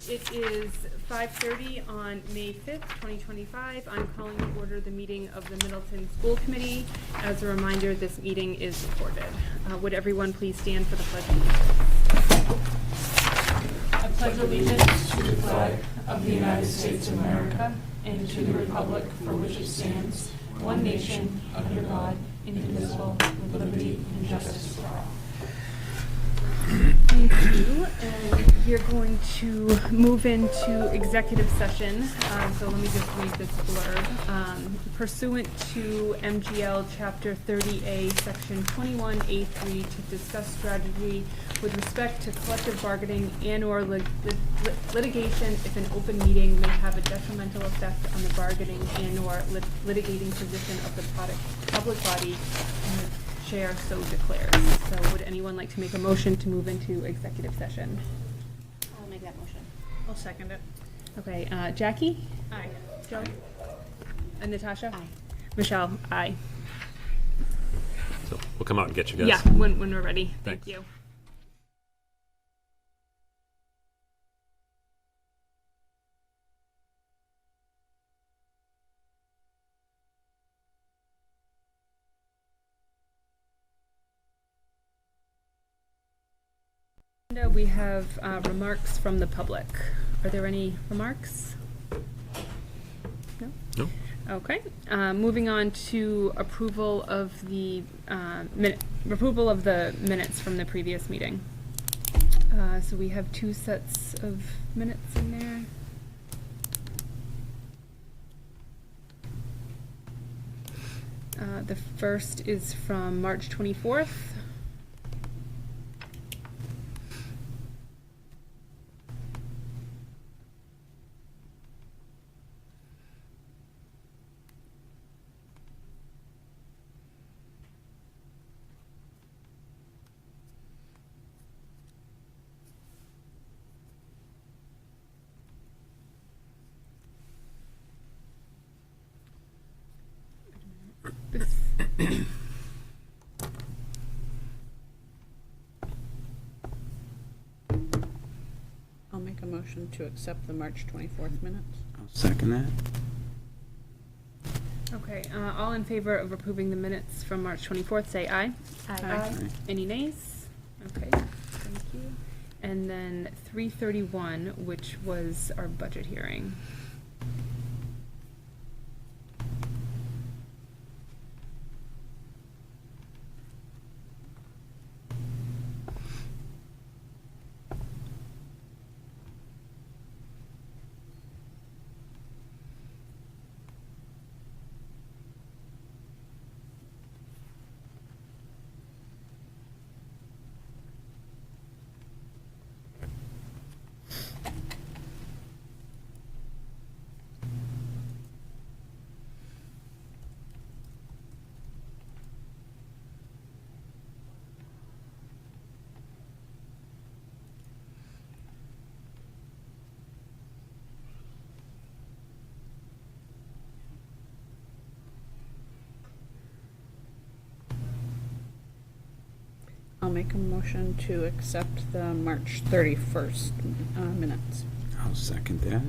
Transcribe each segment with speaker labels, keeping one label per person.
Speaker 1: It is 5:30 on May 5th, 2025. I'm calling to order the meeting of the Middleton School Committee. As a reminder, this meeting is recorded. Would everyone please stand for the Pledge of Allegiance? I pledge allegiance to the flag of the United States of America and to the republic for which it stands, one nation, under God, indivisible, with liberty and justice for all. Thank you. And we're going to move into executive session. So let me just read this blurb. Pursuant to MGL Chapter 30A, Section 21A3, to discuss strategy with respect to collective bargaining and/or litigation if an open meeting may have a detrimental effect on the bargaining and/or litigating position of the public body, and the chair so declares. So would anyone like to make a motion to move into executive session?
Speaker 2: I'll make that motion.
Speaker 3: I'll second it.
Speaker 1: Okay, Jackie?
Speaker 3: Aye.
Speaker 1: Joe? And Natasha?
Speaker 2: Aye.
Speaker 1: Michelle? Aye.
Speaker 4: So we'll come out and get you guys.
Speaker 1: Yeah, when we're ready. Thank
Speaker 4: Thanks.
Speaker 1: you. We have remarks from the public. Are there any remarks? No?
Speaker 4: No?
Speaker 1: Okay. Moving on to approval of the minutes from the previous meeting. So we have two sets of minutes in there. The first is from March 24th.
Speaker 3: I'll make a motion to accept the March 24th minutes.
Speaker 5: I'll second that.
Speaker 1: Okay, all in favor of approving the minutes from March 24th, say aye.
Speaker 2: Aye.
Speaker 5: Aye.
Speaker 1: Any nays? Okay, thank you. And then 331, which was our budget hearing.
Speaker 3: I'll make a motion to accept the March 31st minutes.
Speaker 5: I'll second that.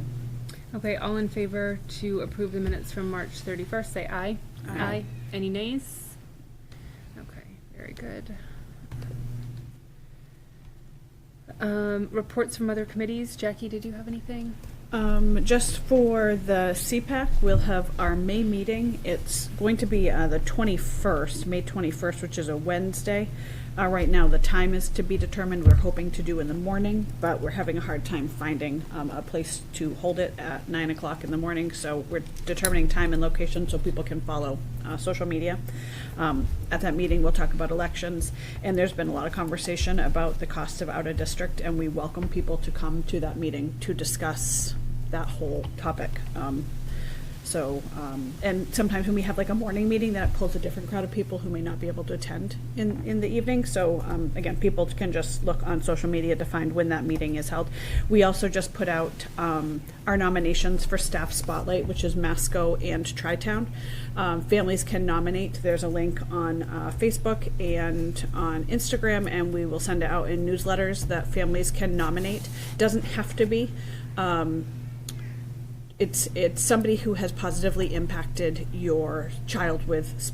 Speaker 1: Okay, all in favor to approve the minutes from March 31st, say aye.
Speaker 5: Aye.
Speaker 1: Any nays? Okay, very good. Reports from other committees. Jackie, did you have anything?
Speaker 3: Just for the CPAC, we'll have our May meeting. It's going to be the 21st, May 21st, which is a Wednesday. Right now, the time is to be determined. We're hoping to do in the morning, but we're having a hard time finding a place to hold it at 9 o'clock in the morning. So we're determining time and location so people can follow social media. At that meeting, we'll talk about elections, and there's been a lot of conversation about the cost of out of district, and we welcome people to come to that meeting to discuss that whole topic. So, and sometimes when we have like a morning meeting, that pulls a different crowd of people who may not be able to attend in the evening. So, again, people can just look on social media to find when that meeting is held. We also just put out our nominations for Staff Spotlight, which is Masco and Tri-Town. Families can nominate. There's a link on Facebook and on Instagram, and we will send it out in newsletters that families can nominate. Doesn't have to be. It's somebody who has positively impacted your child with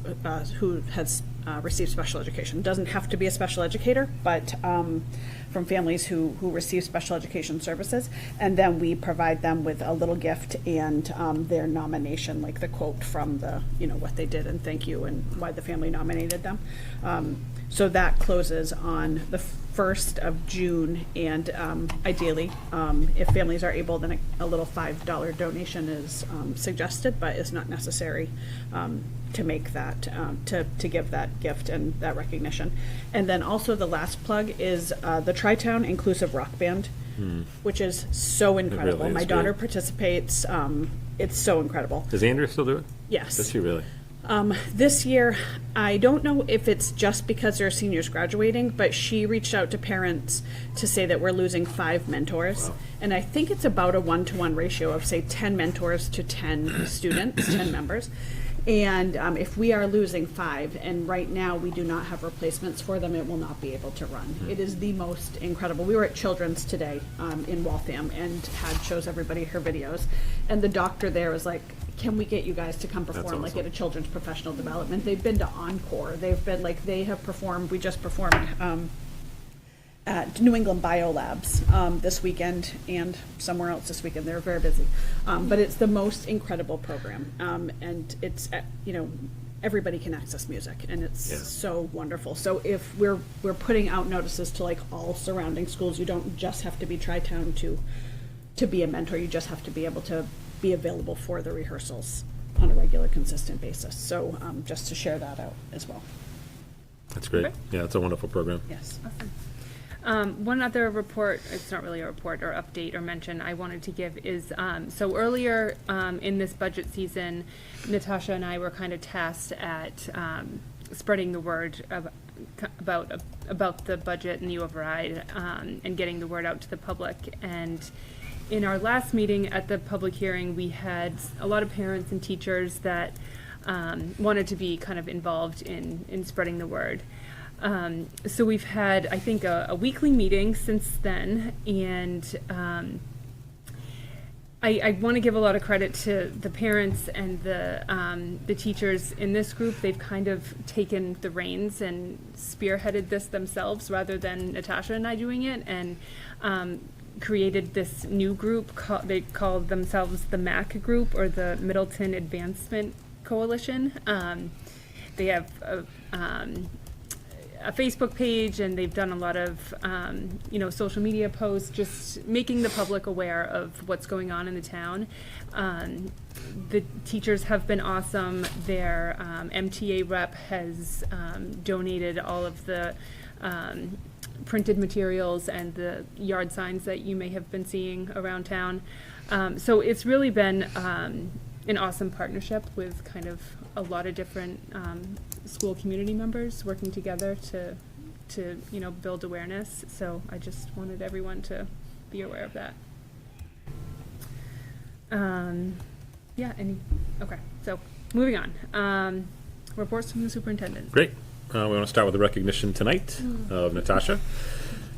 Speaker 3: who has received special education. Doesn't have to be a special educator, but from families who receive special education services, and then we provide them with a little gift and their nomination, like the quote from the what they did and thank you and why the family nominated them. So that closes on the 1st of June, and ideally, if families are able, then a little $5 donation is suggested, but is not necessary to make that, to give that gift and that recognition. And then also the last plug is the Tri-Town Inclusive Rock Band, which is so incredible.
Speaker 4: really is
Speaker 3: My daughter
Speaker 4: great.
Speaker 3: participates. It's so incredible.
Speaker 4: Does Andrew still do it?
Speaker 3: Yes.
Speaker 4: Does she really?
Speaker 3: This year, I don't know if it's just because there are seniors graduating, but she reached out to parents to say that we're losing 5 mentors.
Speaker 4: Wow.
Speaker 3: And I think it's about a 1-to-1 ratio of, say, 10 mentors to 10 students, 10 members. And if we are losing 5, and right now we do not have replacements for them, it will not be able to run. It is the most incredible. We were at Children's today in Waltham and shows everybody her videos. And the doctor there was like, can we get you guys to come perform like at a children's professional development? They've been to Encore. They've been like, they have performed, we just performed at New England Biolabs this weekend and somewhere else this weekend. They're very busy. But it's the most incredible program. And it's, everybody can access music, and it's
Speaker 4: Yeah.
Speaker 3: so wonderful. So if we're putting out notices to like all surrounding schools, you don't just have to be Tri-Town to be a mentor. You just have to be able to be available for the rehearsals on a regular, consistent basis. So just to share that out as well.
Speaker 4: That's great.
Speaker 1: Okay.
Speaker 4: Yeah, it's a wonderful program.
Speaker 3: Yes.
Speaker 1: One other report, it's not really a report or update or mention I wanted to give is, so earlier in this budget season, Natasha and I were kind of tasked at spreading the word about the budget and the override and getting the word out to the public. And in our last meeting at the public hearing, we had a lot of parents and teachers that wanted to be kind of involved in spreading the word. So we've had, I think, a weekly meeting since then, and I want to give a lot of credit to the parents and the teachers in this group. They've kind of taken the reins and spearheaded this themselves rather than Natasha and I doing it, and created this new group. They called themselves the MAC group, or the Middleton Advancement Coalition. They have a Facebook page, and they've done a lot of social media posts, just making the public aware of what's going on in the town. The teachers have been awesome. Their MTA rep has donated all of the printed materials and the yard signs that you may have been seeing around town. So it's really been an awesome partnership with kind of a lot of different school community members working together to build awareness. So I just wanted everyone to be aware of that. Okay, so moving on. Reports from the superintendent.
Speaker 4: Great. We want to start with the recognition tonight of Natasha.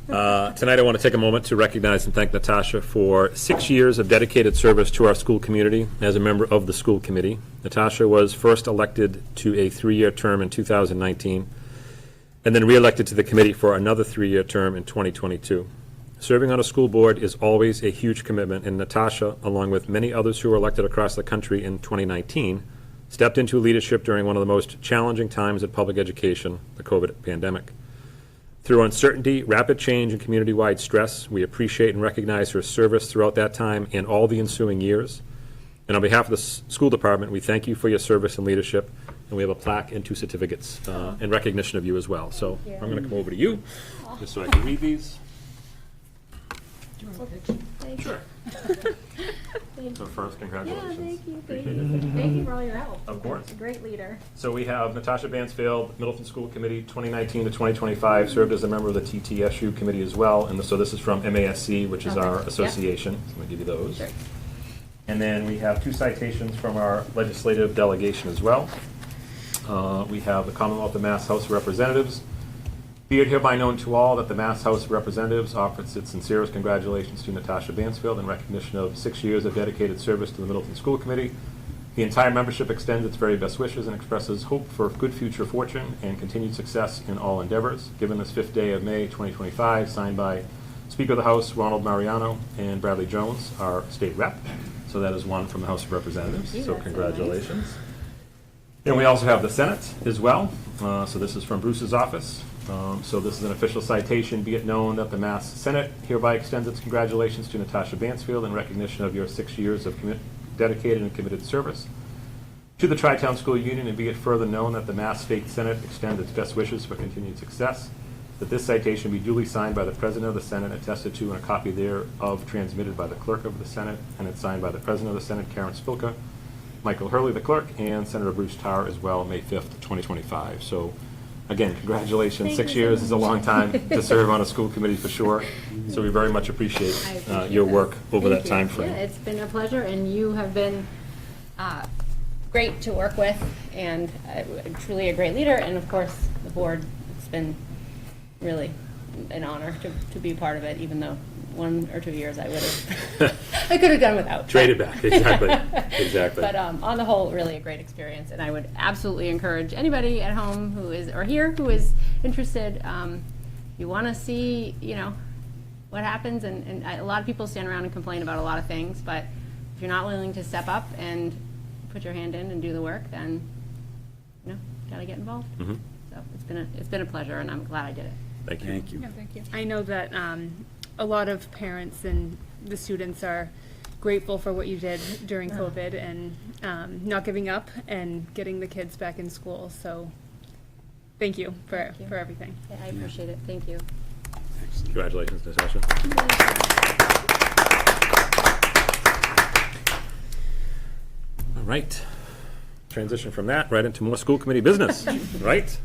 Speaker 4: Tonight I want to take a moment to recognize and thank Natasha for 6 years of dedicated service to our school community as a member of the school committee. Natasha was first elected to a 3-year term in 2019 and then re-elected to the committee for another 3-year term in 2022. Serving on a school board is always a huge commitment, and Natasha, along with many others who were elected across the country in 2019, stepped into leadership during one of the most challenging times in public education, the COVID pandemic. Through uncertainty, rapid change, and community-wide stress, we appreciate and recognize her service throughout that time and all the ensuing years. And on behalf of the school department, we thank you for your service and leadership, and we have a plaque and 2 certificates in recognition of you as well. So I'm going to come over to you, just so I can read these.
Speaker 2: Thank
Speaker 4: Sure.
Speaker 2: Thank
Speaker 4: So
Speaker 2: you.
Speaker 4: first,
Speaker 2: Yeah,
Speaker 4: congratulations.
Speaker 2: thank you, thank
Speaker 4: Appreciate
Speaker 2: you.
Speaker 4: it.
Speaker 2: Thank you for all your help.
Speaker 4: Of course.
Speaker 2: You're a great leader.
Speaker 4: So we have Natasha Bansfield, Middleton School Committee, 2019 to 2025, served as a member of the TTSU committee as well. And so this is from MASC, which is
Speaker 2: Okay.
Speaker 4: our
Speaker 2: Yep.
Speaker 4: association. So I'm going to give you those.
Speaker 2: Sure.
Speaker 4: And then we have 2 citations from our legislative delegation as well. We have the Commonwealth of Mass House of Representatives. Be it hereby known to all that the Mass House of Representatives offers its sincerest congratulations to Natasha Bansfield in recognition of 6 years of dedicated service to the Middleton School Committee. The entire membership extends its very best wishes and expresses hope for good future fortune and continued success in all endeavors. Given this 5th day of May 2025, signed by Speaker of the House Ronald Mariano and Bradley Jones, our state rep. So that is one from the House of Representatives.
Speaker 2: Thank you,
Speaker 4: So
Speaker 2: that's so
Speaker 4: congratulations. And we also have the Senate as well. So this is from Bruce's office. So this is an official citation. Be it known that the Mass Senate hereby extends its congratulations to Natasha Bansfield in recognition of your 6 years of dedicated and committed service to the Tri-Town School Union, and be it further known that the Mass State Senate extends its best wishes for continued success. That this citation be duly signed by the President of the Senate, attested to, and a copy thereof transmitted by the Clerk of the Senate, and it's signed by the President of the Senate, Karen Spilka, Michael Hurley, the Clerk, and Senator Bruce Tarr as well, May 5th, 2025. So, again, congratulations.
Speaker 2: Thank
Speaker 4: 6
Speaker 2: you so
Speaker 4: years is a
Speaker 2: much.
Speaker 4: long time to serve on a school committee for sure. So we very much appreciate
Speaker 2: I appreciate
Speaker 4: your
Speaker 2: that.
Speaker 4: work over
Speaker 2: Thank
Speaker 4: that
Speaker 2: you.
Speaker 4: time frame.
Speaker 2: Yeah, it's been a pleasure, and you have been great to work with, and truly a great leader. And of course, the board, it's been really an honor to be part of it, even though 1 or 2 years I would have, I could have done without.
Speaker 4: Trade it back, exactly, exactly.
Speaker 2: But on the whole, really a great experience, and I would absolutely encourage anybody at home who is, or here, who is interested, you want to see, what happens, and a lot of people stand around and complain about a lot of things, but if you're not willing to step up and put your hand in and do the work, then, got to get involved.
Speaker 4: Mhm.
Speaker 2: So it's been a pleasure, and I'm glad I did it.
Speaker 4: Thank you.
Speaker 5: Thank you.
Speaker 1: Thank you. I know that a lot of parents and the students are grateful for what you did during COVID and not giving up and getting the kids back in school. So thank you for
Speaker 2: Thank you.
Speaker 1: for everything.
Speaker 2: Yeah, I appreciate it. Thank you.
Speaker 4: Congratulations, Natasha. All right. Transition from that right into more school committee business, right?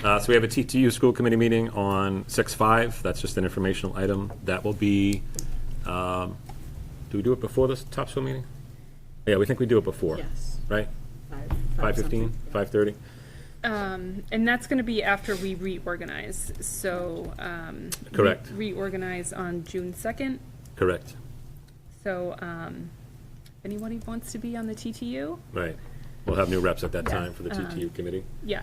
Speaker 4: So we have a TTU school committee meeting on 6/5. That's just an informational item. That will be, do we do it before this Topsfield meeting? Yeah, we think we do it before.
Speaker 3: Yes.
Speaker 4: Right? 5:15, 5:30?
Speaker 1: And that's going to be after we reorganize. So
Speaker 4: Correct.
Speaker 1: we reorganize on June 2nd.
Speaker 4: Correct.
Speaker 1: So anyone who wants to be on the TTU?
Speaker 4: Right. We'll have new reps at that
Speaker 1: Yeah.
Speaker 4: time for the TTU committee.
Speaker 1: Yeah,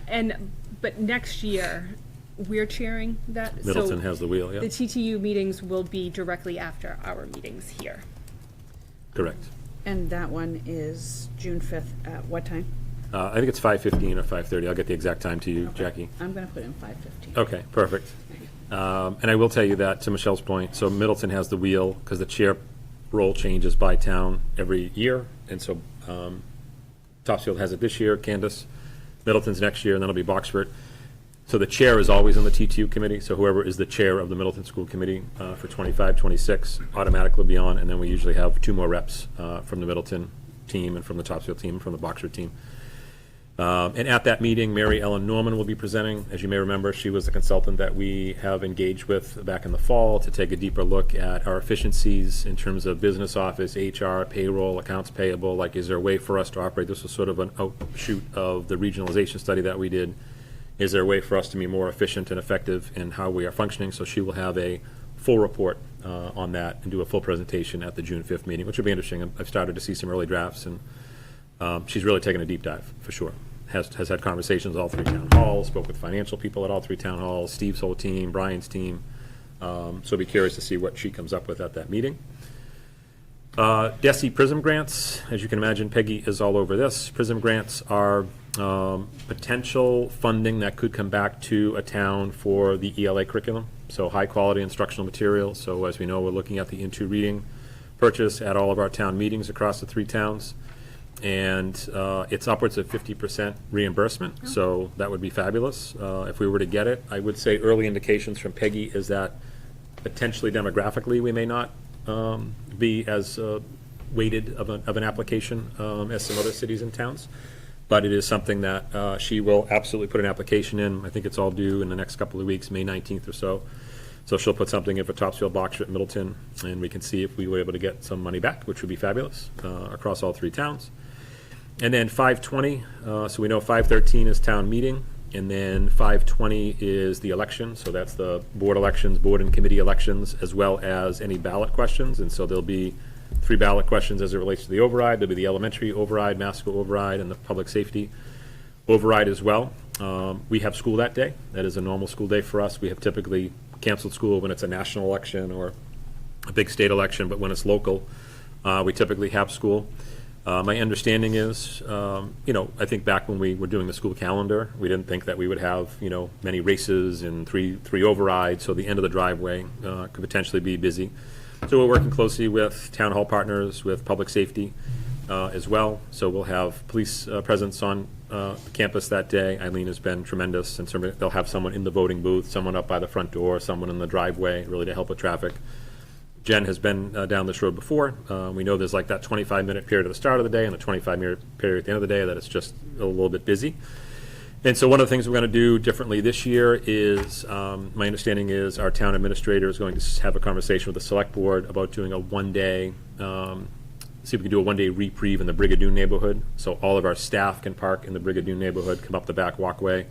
Speaker 1: but next year, we're chairing that.
Speaker 4: Middleton
Speaker 1: so
Speaker 4: has the wheel,
Speaker 1: the
Speaker 4: yeah?
Speaker 1: TTU meetings will be directly after our meetings here.
Speaker 4: Correct.
Speaker 3: And that one is June 5th at what time?
Speaker 4: I think it's 5:15 or 5:30. I'll get the exact time to you, Jackie.
Speaker 3: I'm going to put in 5:15.
Speaker 4: Okay, perfect. And I will tell you that, to Michelle's point, so Middleton has the wheel, because the chair role changes by town every year, and so Topsfield has it this year, Candace, Middleton's next year, and then it'll be Boxford. So the chair is always on the TTU committee, so whoever is the chair of the Middleton School Committee for 25, 26 automatically be on, and then we usually have 2 more reps from the Middleton team and from the Topsfield team, and from the Boxford team. And at that meeting, Mary Ellen Norman will be presenting. As you may remember, she was the consultant that we have engaged with back in the fall to take a deeper look at our efficiencies in terms of business office, HR, payroll, accounts payable. Like, is there a way for us to operate? This was sort of an outshoot of the regionalization study that we did. Is there a way for us to be more efficient and effective in how we are functioning? So she will have a full report on that and do a full presentation at the June 5th meeting, which will be interesting. I've started to see some early drafts, and she's really taken a deep dive, for sure. Has had conversations at all 3 town halls, spoke with financial people at all 3 town halls, Steve's whole team, Brian's team. So be curious to see what she comes up with at that meeting. DESI PRISM grants, as you can imagine, Peggy is all over this. PRISM grants are potential funding that could come back to a town for the ELA curriculum, so high-quality instructional material. So as we know, we're looking at the Into Reading purchase at all of our town meetings across the 3 towns. And it's upwards of 50% reimbursement, so that would be fabulous if we were to get it. I would say early indications from Peggy is that potentially demographically we may not be as weighted of an application as some other cities and towns. But it is something that she will absolutely put an application in. I think it's all due in the next couple of weeks, May 19th or so. So she'll put something in for Topsfield, Boxford, Middleton, and we can see if we were able to get some money back, which would be fabulous, across all three towns. And then 5/20, so we know 5/13 is town meeting, and then 5/20 is the election. So that's the board elections, board and committee elections, as well as any ballot questions. And so there'll be 3 ballot questions as it relates to the override. There'll be the elementary override, Masco override, and the public safety override as well. We have school that day. That is a normal school day for us. We have typically canceled school when it's a national election or a big state election, but when it's local, we typically have school. My understanding is, I think back when we were doing the school calendar, we didn't think that we would have, many races and three overrides, so the end of the driveway could potentially be busy. So we're working closely with town hall partners, with public safety as well. So we'll have police presence on the campus that day. Eileen has been tremendous, and they'll have someone in the voting booth, someone up by the front door, someone in the driveway, really to help with traffic. Jen has been down this road before. We know there's like that 25-minute period at the start of the day and a 25-minute period at the end of the day that it's just a little bit busy. And so one of the things we're going to do differently this year is, my understanding is our town administrator is going to have a conversation with the select board about doing a one-day, see if we can do a one-day reprieve in the Brigadoon neighborhood. So all of our staff can park in the Brigadoon neighborhood, come up the back walkway,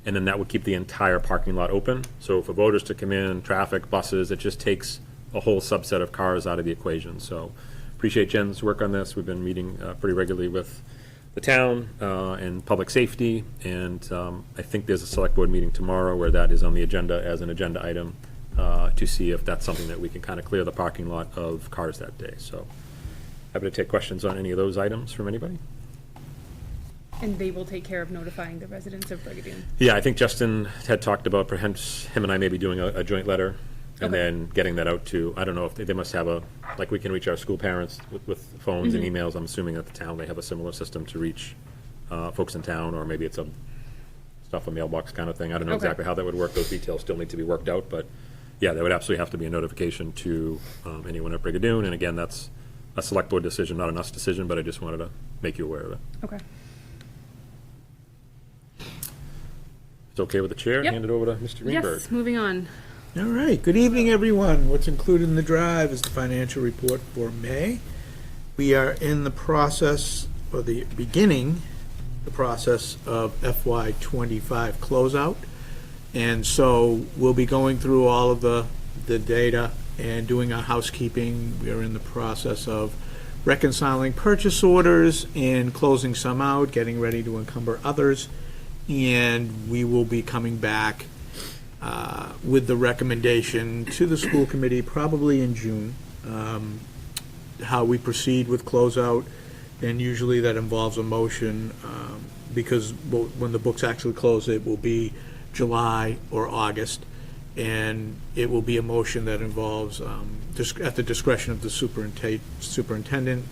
Speaker 4: and then that would keep the entire parking lot open. So for voters to come in, traffic, buses, it just takes a whole subset of cars out of the equation. So appreciate Jen's work on this. We've been meeting pretty regularly with the town and public safety, and I think there's a select board meeting tomorrow where that is on the agenda as an agenda item to see if that's something that we can kind of clear the parking lot of cars that day. So happy to take questions on any of those items from anybody.
Speaker 1: And they will take care of notifying the residents of Brigadoon.
Speaker 4: Yeah, I think Justin had talked about perhaps him and I maybe doing a joint letter and then getting that out to, I don't know if they must have like we can reach our school parents with phones and emails. I'm assuming that the town, they have a similar system to reach folks in town, or maybe it's a stuff a mailbox kind of thing. I don't know exactly how that would work. Those details still need to be worked out, but yeah, there would absolutely have to be a notification to anyone at Brigadoon. And again, that's a select board decision, not an us decision, but I just wanted to make you aware of it.
Speaker 1: Okay.
Speaker 4: It's okay with the chair?
Speaker 1: Yep.
Speaker 4: Hand it over to Mr. Greenberg.
Speaker 1: Yes, moving on.
Speaker 6: All right, good evening, everyone. What's included in the drive is the financial report for May. We are in the process, or beginning the process of FY25 closeout. And so we'll be going through all of the data and doing our housekeeping. We are in the process of reconciling purchase orders and closing some out, getting ready to encumber others. And we will be coming back with the recommendation to the school committee, probably in June, how we proceed with closeout. And usually that involves a motion, because when the books actually close, it will be July or August. And it will be a motion that involves, at the discretion of the superintendent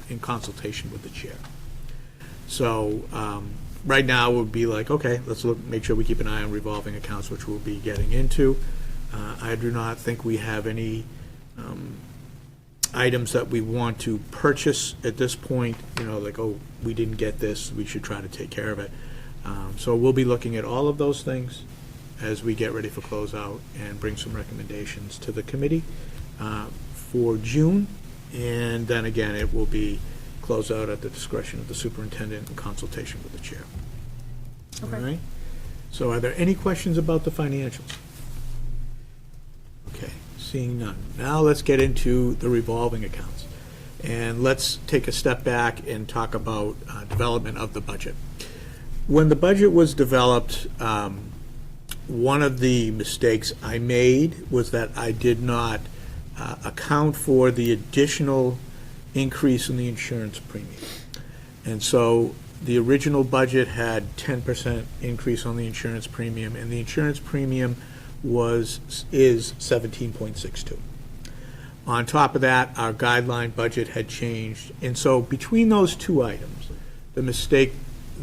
Speaker 6: in consultation with the chair. So right now it would be like, okay, let's make sure we keep an eye on revolving accounts, which we'll be getting into. I do not think we have any items that we want to purchase at this point, like, oh, we didn't get this, we should try to take care of it. So we'll be looking at all of those things as we get ready for closeout and bring some recommendations to the committee for June. And then again, it will be close out at the discretion of the superintendent in consultation with the chair.
Speaker 1: Okay.
Speaker 6: All right? So are there any questions about the financials? Okay, seeing none. Now let's get into the revolving accounts. And let's take a step back and talk about development of the budget. When the budget was developed, one of the mistakes I made was that I did not account for the additional increase in the insurance premium. And so the original budget had 10% increase on the insurance premium, and the insurance premium is 17.62. On top of that, our guideline budget had changed. And so between those two items, the mistake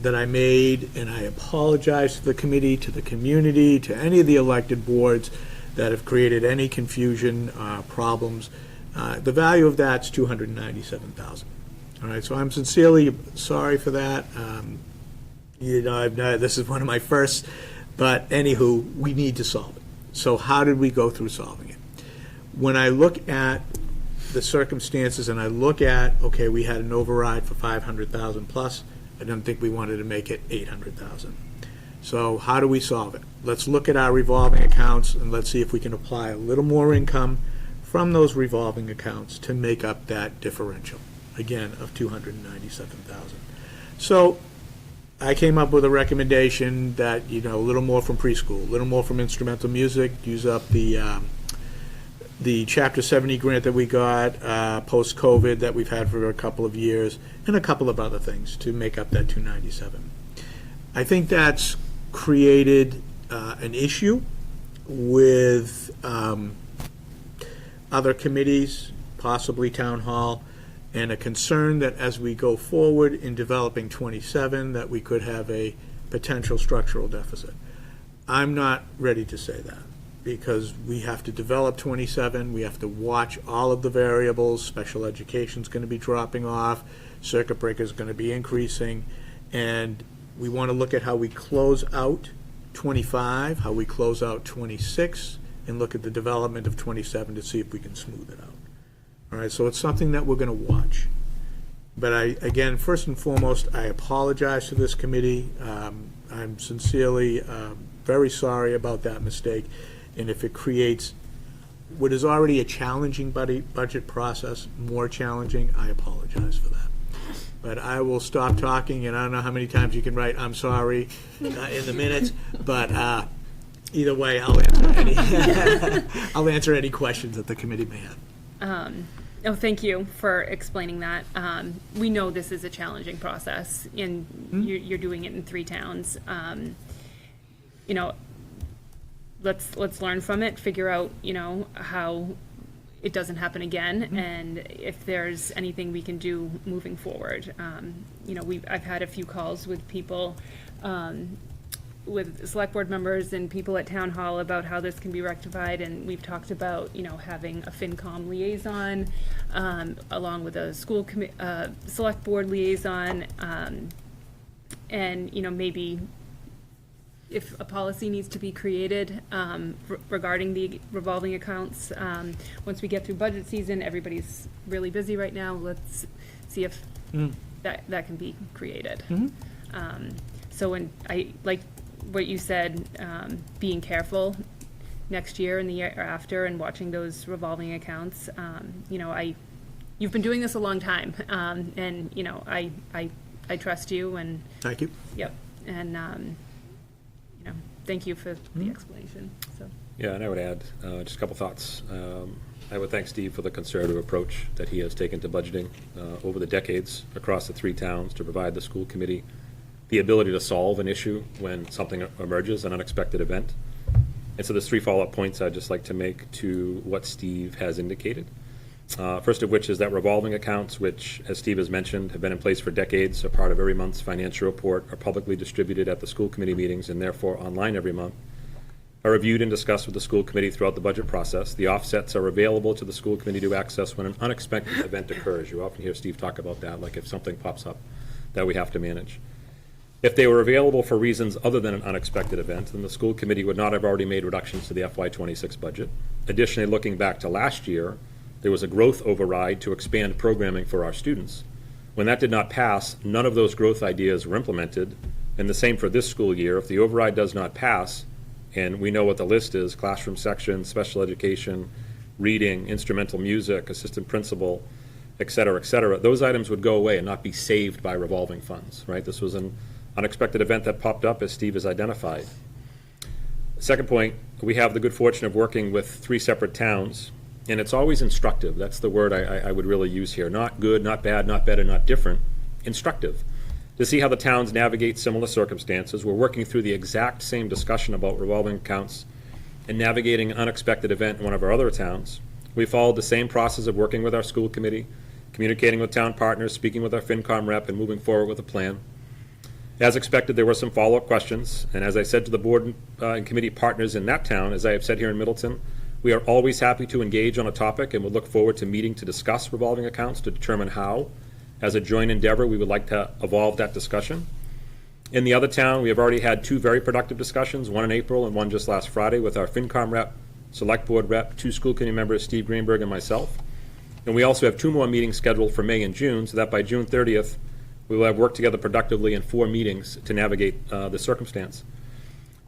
Speaker 6: that I made, and I apologize to the committee, to the community, to any of the elected boards that have created any confusion, problems, The value of that's $297,000. All right, so I'm sincerely sorry for that. This is one of my first, but anywho, we need to solve it. So how did we go through solving it? When I look at the circumstances and I look at, okay, we had an override for 500,000 plus, I don't think we wanted to make it 800,000. So how do we solve it? Let's look at our revolving accounts and let's see if we can apply a little more income from those revolving accounts to make up that differential, again, of 297,000. So I came up with a recommendation that, a little more from preschool, a little more from instrumental music, use up the Chapter 70 grant that we got post-COVID that we've had for a couple of years, and a couple of other things to make up that 297. I think that's created an issue with other committees, possibly town hall, and a concern that as we go forward in developing 27, that we could have a potential structural deficit. I'm not ready to say that, because we have to develop 27, we have to watch all of the variables, special education's going to be dropping off, circuit breaker's going to be increasing, and we want to look at how we close out 25, how we close out 26, and look at the development of 27 to see if we can smooth it out. All right, so it's something that we're going to watch. But again, first and foremost, I apologize to this committee. I'm sincerely very sorry about that mistake. And if it creates what is already a challenging budget process more challenging, I apologize for that. But I will stop talking, and I don't know how many times you can write "I'm sorry" in the minutes. But either way, I'll answer any questions that the committee may have.
Speaker 1: Thank you for explaining that. We know this is a challenging process, and you're doing it in 3 towns. Let's learn from it, figure out, how it doesn't happen again, and if there's anything we can do moving forward. I've had a few calls with people, with select board members and people at town hall about how this can be rectified, and we've talked about, having a FinCom liaison, along with a school select board liaison, and, maybe if a policy needs to be created regarding the revolving accounts. Once we get through budget season, everybody's really busy right now. Let's see if that can be created. So when I like what you said, being careful next year and the year after, and watching those revolving accounts. You've been doing this a long time, and I trust you. And
Speaker 6: thank you.
Speaker 1: Yep, and thank you for the explanation. So.
Speaker 4: Yeah, and I would add just a couple thoughts. I would thank Steve for the conservative approach that he has taken to budgeting over the decades across the 3 towns to provide the school committee the ability to solve an issue when something emerges, an unexpected event. And so there's 3 follow-up points I'd just like to make to what Steve has indicated. First of which is that revolving accounts, which, as Steve has mentioned, have been in place for decades, are part of every month's financial report, are publicly distributed at the school committee meetings, and therefore online every month, are reviewed and discussed with the school committee throughout the budget process. The offsets are available to the school committee to access when an unexpected event occurs. You often hear Steve talk about that, like if something pops up that we have to manage. If they were available for reasons other than an unexpected event, then the school committee would not have already made reductions to the FY26 budget. Additionally, looking back to last year, there was a growth override to expand programming for our students. When that did not pass, none of those growth ideas were implemented, and the same for this school year. If the override does not pass, and we know what the list is, classroom section, special education, reading, instrumental music, assistant principal, et cetera, those items would go away and not be saved by revolving funds, right? This was an unexpected event that popped up, as Steve has identified. Second point, we have the good fortune of working with 3 separate towns, and it's always instructive. That's the word I would really use here. Not good, not bad, not better, not different. Instructive. To see how the towns navigate similar circumstances. We're working through the exact same discussion about revolving accounts and navigating an unexpected event in one of our other towns. We followed the same process of working with our school committee, communicating with town partners, speaking with our FinCom rep, and moving forward with a plan. As expected, there were some follow-up questions, and as I said to the board and committee partners in that town, as I have said here in Middleton, We are always happy to engage on a topic and would look forward to meeting to discuss revolving accounts to determine how, as a joint endeavor, we would like to evolve that discussion. In the other town, we have already had 2 very productive discussions, one in April and one just last Friday, with our FinCom rep, Select Board rep, 2 school committee members, Steve Greenberg and myself. And we also have 2 more meetings scheduled for May and June, so that by June 30th, we will have worked together productively in 4 meetings to navigate the circumstance.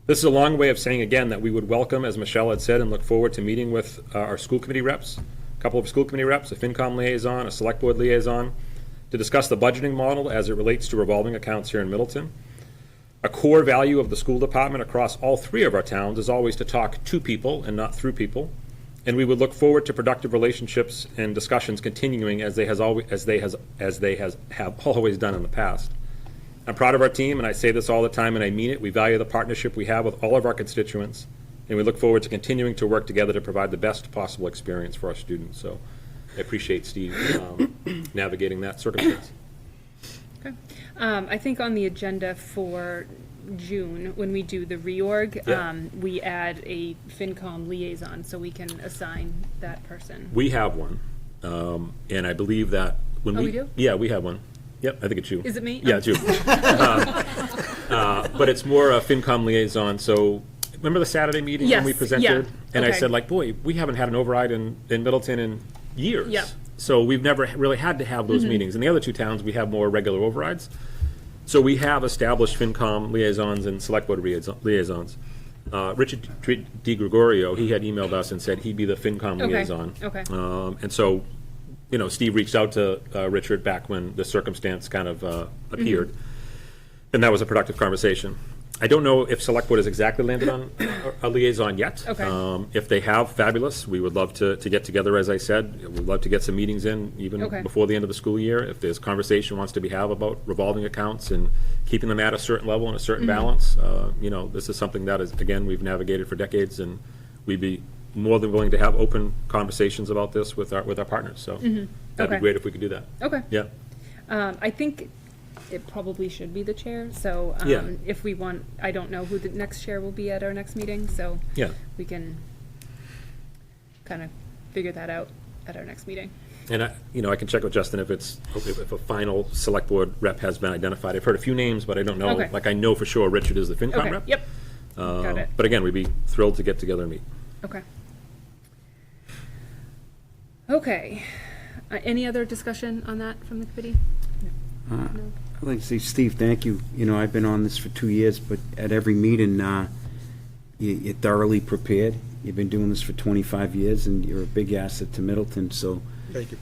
Speaker 4: This is a long way of saying again that we would welcome, as Michelle had said, and look forward to meeting with our school committee reps, a couple of school committee reps, a FinCom liaison, a Select Board liaison, to discuss the budgeting model as it relates to revolving accounts here in Middleton. A core value of the school department across all 3 of our towns is always to talk to people and not through people. And we would look forward to productive relationships and discussions continuing as they have always done in the past. I'm proud of our team, and I say this all the time, and I mean it. We value the partnership we have with all of our constituents, and we look forward to continuing to work together to provide the best possible experience for our students. So I appreciate Steve navigating that circumstance.
Speaker 1: Okay. I think on the agenda for June, when we do the reorg,
Speaker 4: Yeah.
Speaker 1: we add a FinCom liaison, so we can assign that person.
Speaker 4: We have one, and I believe that when
Speaker 1: Oh, we do?
Speaker 4: Yeah, we have one. Yep, I think it's you.
Speaker 1: Is it me?
Speaker 4: Yeah, it's you. But it's more a FinCom liaison, so remember the Saturday meeting when we
Speaker 1: Yes,
Speaker 4: presented?
Speaker 1: yeah,
Speaker 4: And I
Speaker 1: okay.
Speaker 4: said, like, boy, we haven't had an override in Middleton in years.
Speaker 1: Yep.
Speaker 4: So we've never really had to have those meetings. In the other 2 towns, we have more regular overrides. So we have established FinCom liaisons and Select Board liaisons. Richard DiGregorio, he had emailed us and said he'd be the FinCom
Speaker 1: Okay,
Speaker 4: liaison.
Speaker 1: okay.
Speaker 4: And so, Steve reached out to Richard back when the circumstance kind of appeared. And that was a productive conversation. I don't know if Select Board has exactly landed on a liaison yet.
Speaker 1: Okay.
Speaker 4: If they have, fabulous. We would love to get together, as I said. We'd love to get some meetings in, even
Speaker 1: Okay.
Speaker 4: before the end of the school year. If there's conversation wants to be had about revolving accounts and keeping them at a certain level and a certain balance, this is something that is, again, we've navigated for decades, and we'd be more than willing to have open conversations about this with our partners. So that'd be
Speaker 1: Okay.
Speaker 4: great if we could do that.
Speaker 1: Okay.
Speaker 4: Yeah.
Speaker 1: I think it probably should be the chair, so
Speaker 4: Yeah.
Speaker 1: if we want, I don't know who the next chair will be at our next meeting, so
Speaker 4: Yeah.
Speaker 1: we can kind of figure that out at our next meeting.
Speaker 4: And I can check with Justin if a final Select Board rep has been identified. I've heard a few names, but I don't know.
Speaker 1: Okay.
Speaker 4: Like, I know for sure Richard is the FinCom
Speaker 1: Okay,
Speaker 4: rep.
Speaker 1: yep, got it.
Speaker 4: But again, we'd be thrilled to get together and meet.
Speaker 1: Okay. Okay. Any other discussion on that from the committee?
Speaker 5: I'd like to say, Steve, thank you. I've been on this for 2 years, but at every meeting, you're thoroughly prepared. You've been doing this for 25 years, and you're a big asset to Middleton, so
Speaker 6: Thank you.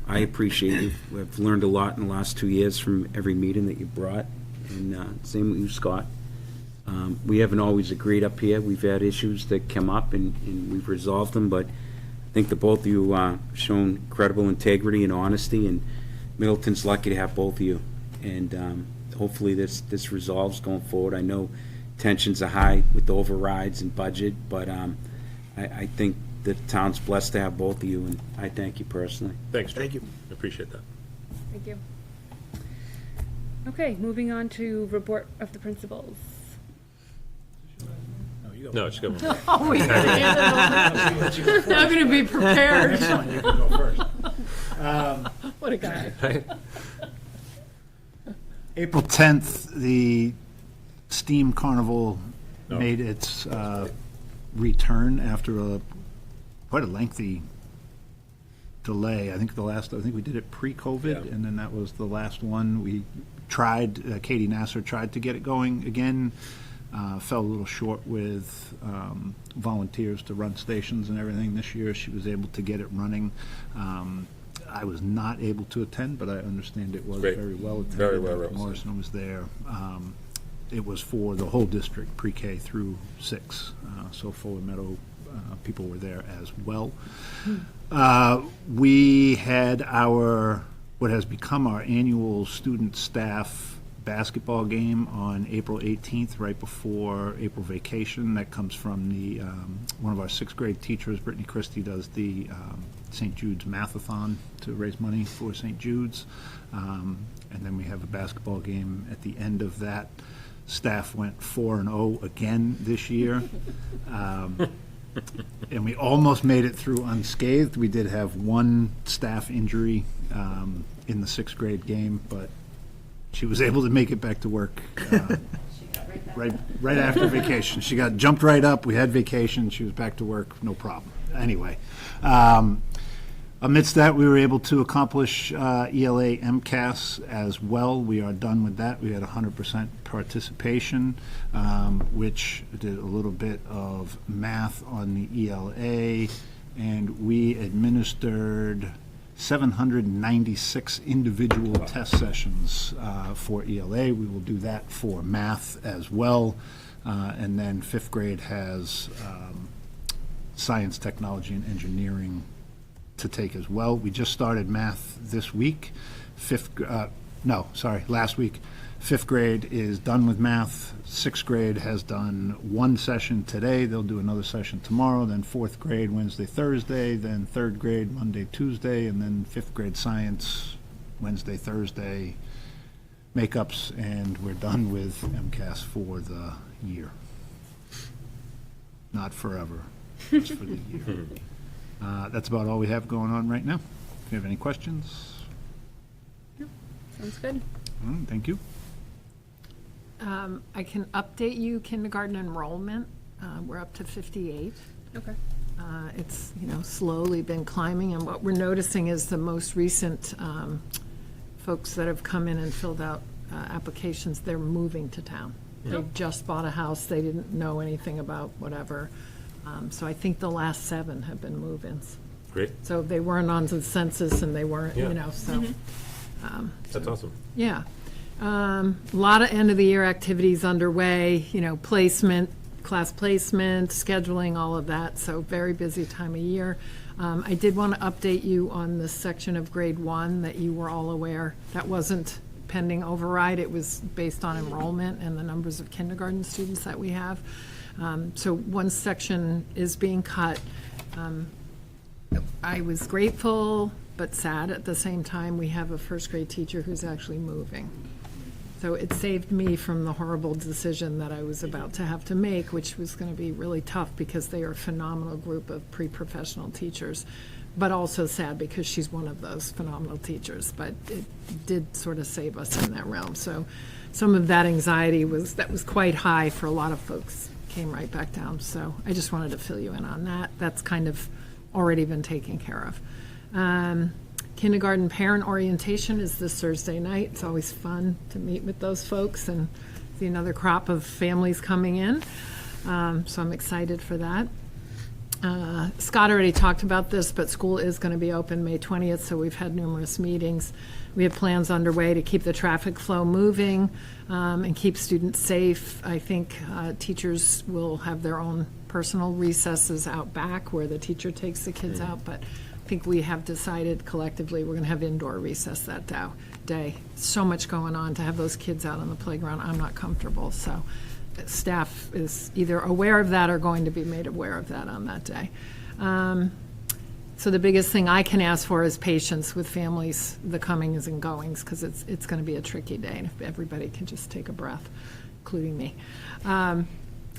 Speaker 5: I appreciate you. I've learned a lot in the last 2 years from every meeting that you brought, and same with you, Scott. We haven't always agreed up here. We've had issues that come up, and we've resolved them, but I think the both of you shown incredible integrity and honesty, and Middleton's lucky to have both of you. And hopefully this resolves going forward. I know tensions are high with the overrides and budget, but I think the town's blessed to have both of you, and I thank you personally.
Speaker 4: Thanks, Joe.
Speaker 6: Thank you.
Speaker 4: Appreciate that.
Speaker 1: Thank you. Okay, moving on to report of the principals.
Speaker 4: No, just go.
Speaker 2: Oh, we not going to be prepared.
Speaker 6: You can go first.
Speaker 2: What a guy.
Speaker 7: April 10th, the Steam Carnival
Speaker 4: Oh.
Speaker 7: made its return after quite a lengthy delay. I think we did it pre-COVID,
Speaker 4: Yeah.
Speaker 7: and then that was the last one. We tried, Katie Nasser tried to get it going again, fell a little short with volunteers to run stations and everything. This year, she was able to get it running. I was not able to attend, but I understand it was
Speaker 4: Great.
Speaker 7: very well attended.
Speaker 4: Very well
Speaker 7: Dr.
Speaker 4: represented.
Speaker 7: Morrison was there. It was for the whole district, pre-K through 6. So Fuller Meadow people were there as well. We had what has become our annual student-staff basketball game on April 18th, right before April vacation. That comes from one of our 6th grade teachers, Brittany Christie, does the St. Jude's Mathathon to raise money for St. Jude's. And then we have a basketball game at the end of that. Staff went 4-0 again this year. And we almost made it through unscathed. We did have one staff injury in the 6th grade game, but she was able to make it back to work right after vacation. She got jumped right up. We had vacation. She was back to work, no problem. Anyway, amidst that, we were able to accomplish ELA MCAS as well. We are done with that. We had 100% participation, which did a little bit of math on the ELA, and we administered 796 individual test sessions for ELA. We will do that for math as well. And then 5th grade has science, technology, and engineering to take as well. We just started math this week. Last week. 5th grade is done with math. 6th grade has done one session today. They'll do another session tomorrow. Then 4th grade Wednesday, Thursday. Then 3rd grade Monday, Tuesday. And then 5th grade science Wednesday, Thursday. Makeups, and we're done with MCAS for the year. Not forever, just for the year. That's about all we have going on right now. If you have any questions,
Speaker 2: Sounds good.
Speaker 7: thank you.
Speaker 8: I can update you kindergarten enrollment. We're up to 58.
Speaker 2: Okay.
Speaker 8: It's, slowly been climbing, and what we're noticing is the most recent folks that have come in and filled out applications, they're moving to town. They've just bought a house, they didn't know anything about whatever. So I think the last 7 have been move-ins.
Speaker 4: Great.
Speaker 8: So they weren't on the census and they weren't,
Speaker 4: Yeah.
Speaker 8: so.
Speaker 4: That's awesome.
Speaker 8: Yeah. A lot of end-of-the-year activities underway, placement, class placement, scheduling, all of that, so very busy time of year. I did want to update you on the section of grade 1 that you were all aware. That wasn't pending override, it was based on enrollment and the numbers of kindergarten students that we have. So one section is being cut. I was grateful but sad at the same time. We have a 1st grade teacher who's actually moving. So it saved me from the horrible decision that I was about to have to make, which was going to be really tough because they are a phenomenal group of pre-professional teachers, but also sad because she's one of those phenomenal teachers. But it did sort of save us in that realm. So some of that anxiety was quite high for a lot of folks, came right back down. So I just wanted to fill you in on that. That's kind of already been taken care of. Kindergarten parent orientation is this Thursday night. It's always fun to meet with those folks and see another crop of families coming in. So I'm excited for that. Scott already talked about this, but school is going to be open May 20th, so we've had numerous meetings. We have plans underway to keep the traffic flow moving and keep students safe. I think teachers will have their own personal recesses out back where the teacher takes the kids out, but I think we have decided collectively we're going to have indoor recess that day. So much going on to have those kids out on the playground. I'm not comfortable, so staff is either aware of that or going to be made aware of that on that day. So the biggest thing I can ask for is patience with families, the comings and goings, because it's going to be a tricky day, and if everybody can just take a breath, including me.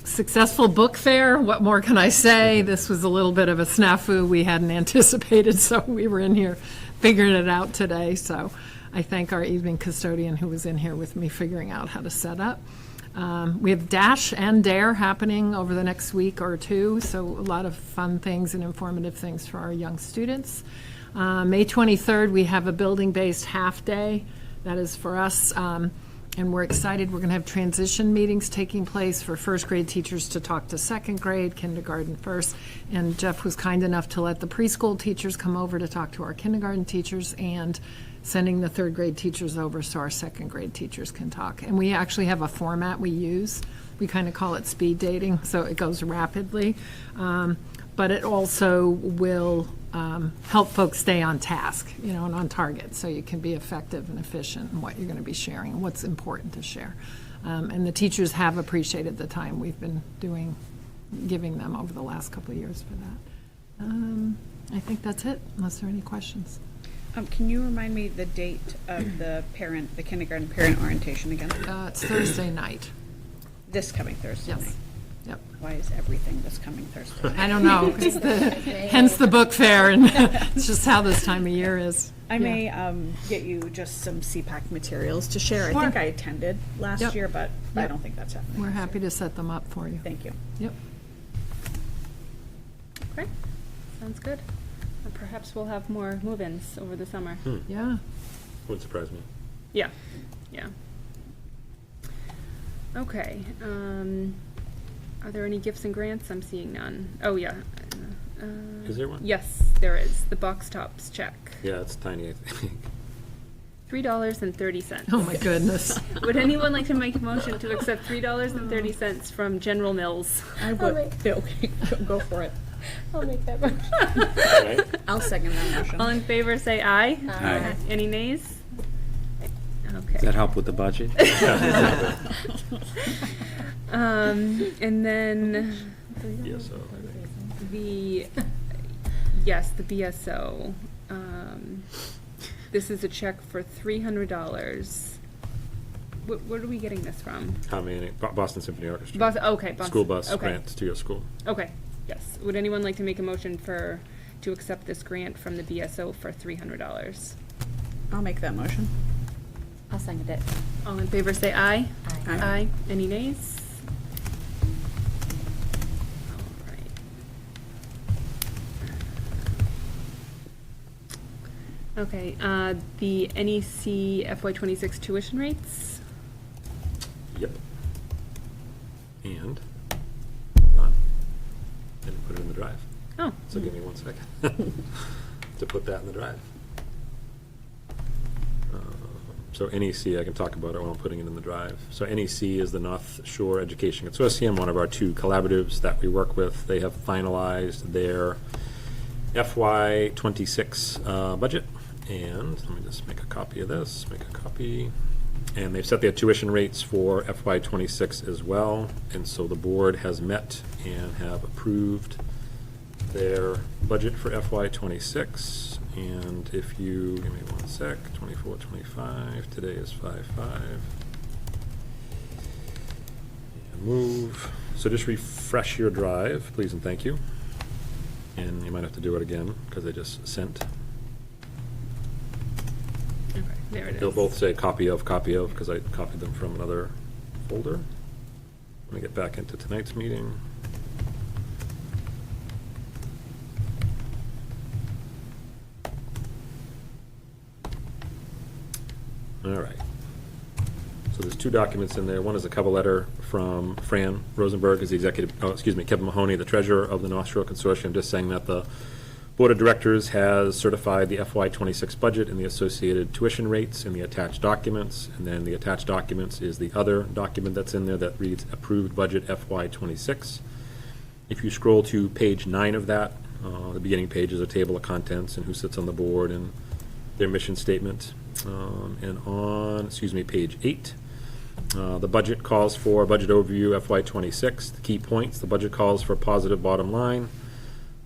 Speaker 8: Successful book fair, what more can I say? This was a little bit of a snafu we hadn't anticipated, so we were in here figuring it out today. So I thank our evening custodian who was in here with me figuring out how to set up. We have Dash and Dare happening over the next week or two, so a lot of fun things and informative things for our young students. May 23rd, we have a building-based half-day. That is for us. And we're excited. We're going to have transition meetings taking place for 1st grade teachers to talk to 2nd grade, kindergarten first. And Jeff was kind enough to let the preschool teachers come over to talk to our kindergarten teachers and sending the 3rd grade teachers over so our 2nd grade teachers can talk. And we actually have a format we use. We kind of call it speed dating, so it goes rapidly. But it also will help folks stay on task, and on target, so you can be effective and efficient in what you're going to be sharing and what's important to share. And the teachers have appreciated the time we've been giving them over the last couple of years for that. I think that's it, unless there are any questions.
Speaker 3: Can you remind me the date of the kindergarten parent orientation again?
Speaker 8: It's Thursday night.
Speaker 3: This coming Thursday
Speaker 8: Yes.
Speaker 3: night.
Speaker 8: Yep.
Speaker 3: Why is everything this coming Thursday?
Speaker 8: I don't know, 'cause hence the book fair, and it's just how this time of year is.
Speaker 3: I
Speaker 8: Yeah.
Speaker 3: may get you just some CPAC materials to share. I
Speaker 8: Sure.
Speaker 3: think I attended last
Speaker 8: Yep.
Speaker 3: year, but I
Speaker 8: Yep.
Speaker 3: don't think that's happening.
Speaker 8: We're
Speaker 3: this
Speaker 8: happy
Speaker 3: year.
Speaker 8: to set them up for you.
Speaker 3: Thank you.
Speaker 8: Yep.
Speaker 1: Okay, sounds good. And perhaps we'll have more move-ins over the summer.
Speaker 8: Yeah.
Speaker 4: Wouldn't surprise me.
Speaker 1: Yeah, yeah. Okay, are there any gifts and grants? I'm seeing none. Oh, yeah.
Speaker 4: Is there one?
Speaker 1: Yes, there is. The box tops check.
Speaker 4: Yeah, it's tiny, I think.
Speaker 1: $3.30.
Speaker 8: Oh, my goodness.
Speaker 1: Would anyone like to make a motion to accept $3.30 from General Mills?
Speaker 3: I would. Okay, go for it.
Speaker 1: I'll make that motion.
Speaker 4: Right?
Speaker 3: I'll second that motion.
Speaker 1: All in favor, say aye.
Speaker 5: Aye.
Speaker 1: Any nays?
Speaker 5: Does
Speaker 1: Okay.
Speaker 5: that help with the budget?
Speaker 1: And then
Speaker 4: Yeah, so I think.
Speaker 1: the, yes, the BSO. This is a check for $300. What are we getting this from?
Speaker 4: How many? Boston Symphony Orchestra.
Speaker 1: Okay, Boston.
Speaker 4: School bus
Speaker 1: Okay.
Speaker 4: grant to your school.
Speaker 1: Okay, yes. Would anyone like to make a motion to accept this grant from the BSO for $300?
Speaker 3: I'll make that motion.
Speaker 2: I'll second it.
Speaker 1: All in favor, say aye.
Speaker 2: Aye.
Speaker 1: Aye. Any nays? All right. Okay, the NEC FY26 tuition rates?
Speaker 4: Yep. And none. Didn't put it in the drive.
Speaker 1: Oh,
Speaker 4: So give me 1 second to put that in the drive. So NEC, I can talk about it while I'm putting it in the drive. So NEC is the North Shore Education Consortium, one of our 2 collaboratives that we work with. They have finalized their FY26 budget. And let me just make a copy of this, make a copy. And they've set their tuition rates for FY26 as well. And so the board has met and have approved their budget for FY26. And if you, give me 1 sec, 24, 25, today is 5/5. And move. So just refresh your drive, please and thank you. And you might have to do it again because they just sent.
Speaker 1: okay, there it is.
Speaker 4: They'll both say copy of, because I copied them from another folder. Let me get back into tonight's meeting. All right. So there's 2 documents in there. One is a cover letter from Fran Rosenberg, as the Kevin Mahoney, the treasurer of the North Shore Consortium, just saying that the Board of Directors has certified the FY26 budget and the associated tuition rates in the attached documents. And then the attached documents is the other document that's in there that reads approved budget FY26. If you scroll to page 9 of that, the beginning page is a table of contents and who sits on the board and their mission statement. And on, page 8, the budget calls for budget overview FY26. The key points, the budget calls for a positive bottom line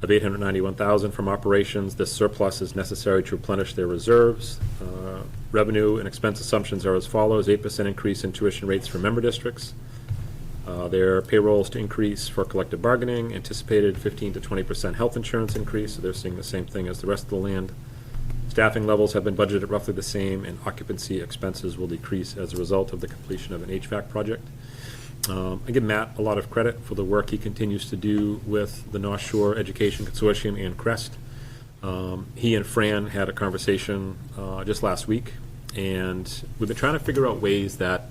Speaker 4: of $891,000 from operations. This surplus is necessary to replenish their reserves. Revenue and expense assumptions are as follows: 8% increase in tuition rates for member districts. Their payrolls to increase for collective bargaining, anticipated 15 to 20% health insurance increase, so they're seeing the same thing as the rest of the land. Staffing levels have been budgeted roughly the same, and occupancy expenses will decrease as a result of the completion of an HVAC project. I give Matt a lot of credit for the work he continues to do with the North Shore Education Consortium and CREST. He and Fran had a conversation just last week, and we've been trying to figure out ways that,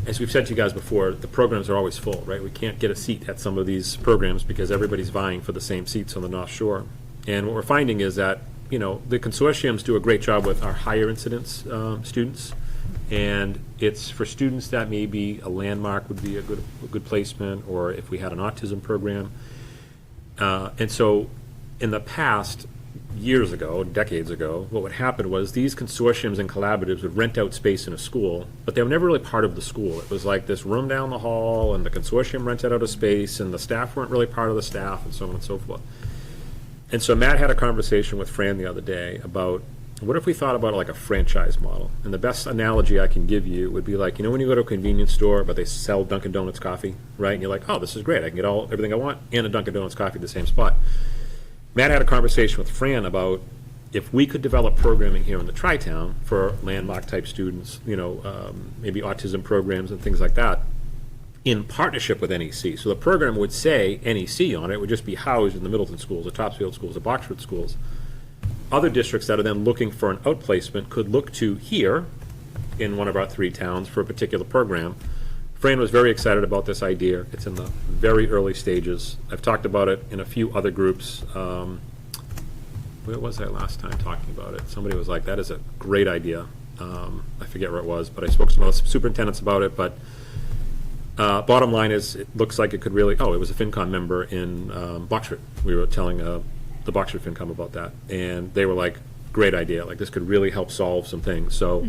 Speaker 4: as we've said to you guys before, the programs are always full, right? We can't get a seat at some of these programs because everybody's vying for the same seats on the North Shore. And what we're finding is that, you know, the consortiums do a great job with our higher incidence students. And it's for students that maybe a landmark would be a good placement, or if we had an autism program. And so in the past, years ago, decades ago, what would happen was these consortiums and collaboratives would rent out space in a school, but they were never really part of the school. It was like this room down the hall, and the consortium rented out a space, and the staff weren't really part of the staff, and so on and so forth. And so Matt had a conversation with Fran the other day about what if we thought about like a franchise model? And the best analogy I can give you would be like, when you go to a convenience store, but they sell Dunkin' Donuts coffee, right? And you're like, oh, this is great. I can get everything I want and a Dunkin' Donuts coffee at the same spot. Matt had a conversation with Fran about if we could develop programming here in the Tri-Town for landmark-type students, maybe autism programs and things like that, in partnership with NEC. So the program would say NEC on it, would just be housed in the Middleton schools, the Topsfield schools, the Boxford schools. Other districts that are then looking for an outplacement could look to here in one of our 3 towns for a particular program. Fran was very excited about this idea. It's in the very early stages. I've talked about it in a few other groups. Where was I last time talking about it? Somebody was like, that is a great idea. I forget where it was, but I spoke to some other superintendents about it. But bottom line is, it looks like it could really, it was a FinCom member in Boxford. We were telling the Boxford FinCom about that. And they were like, great idea. Like, this could really help solve some things. So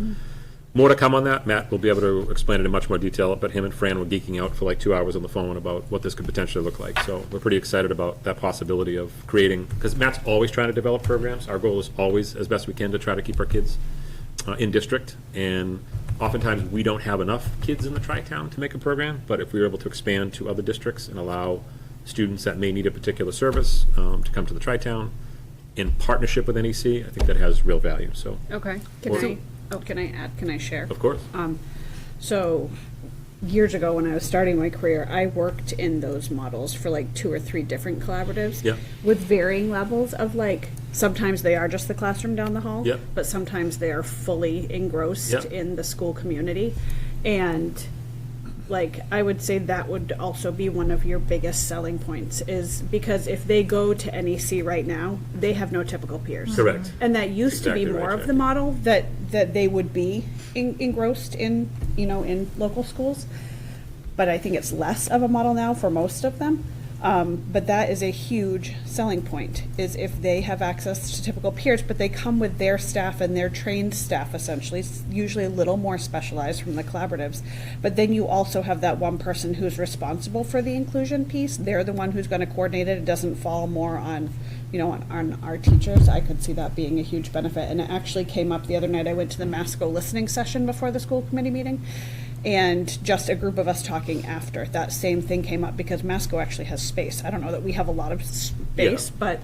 Speaker 4: more to come on that. Matt will be able to explain it in much more detail, but him and Fran were geeking out for like 2 hours on the phone about what this could potentially look like. So we're pretty excited about that possibility of creating, because Matt's always trying to develop programs. Our goal is always, as best we can, to try to keep our kids in district. And oftentimes we don't have enough kids in the Tri-Town to make a program, but if we were able to expand to other districts and allow students that may need a particular service to come to the Tri-Town in partnership with NEC, I think that has real value. So,
Speaker 1: Okay.
Speaker 3: Can I share?
Speaker 4: of course.
Speaker 3: So years ago when I was starting my career, I worked in those models for like 2 or 3 different collaboratives
Speaker 4: Yeah.
Speaker 3: with varying levels of like, sometimes they are just the classroom down the hall,
Speaker 4: Yeah.
Speaker 3: but sometimes they are fully engrossed
Speaker 4: Yeah.
Speaker 3: in the school community. And like, I would say that would also be one of your biggest selling points, is because if they go to NEC right now, they have no typical peers.
Speaker 4: Correct.
Speaker 3: And that used to be
Speaker 4: Exactly
Speaker 3: more
Speaker 4: right,
Speaker 3: of the
Speaker 4: Jackie.
Speaker 3: model, that they would be engrossed in, in local schools. But I think it's less of a model now for most of them. But that is a huge selling point, is if they have access to typical peers, but they come with their staff and their trained staff, essentially, usually a little more specialized from the collaboratives. But then you also have that one person who's responsible for the inclusion piece. They're the one who's going to coordinate it. It doesn't fall more on, on our teachers. I could see that being a huge benefit. And it actually came up the other night. I went to the Masco listening session before the school committee meeting, and just a group of us talking after. That same thing came up because Masco actually has space. I don't know that we have a lot of space, but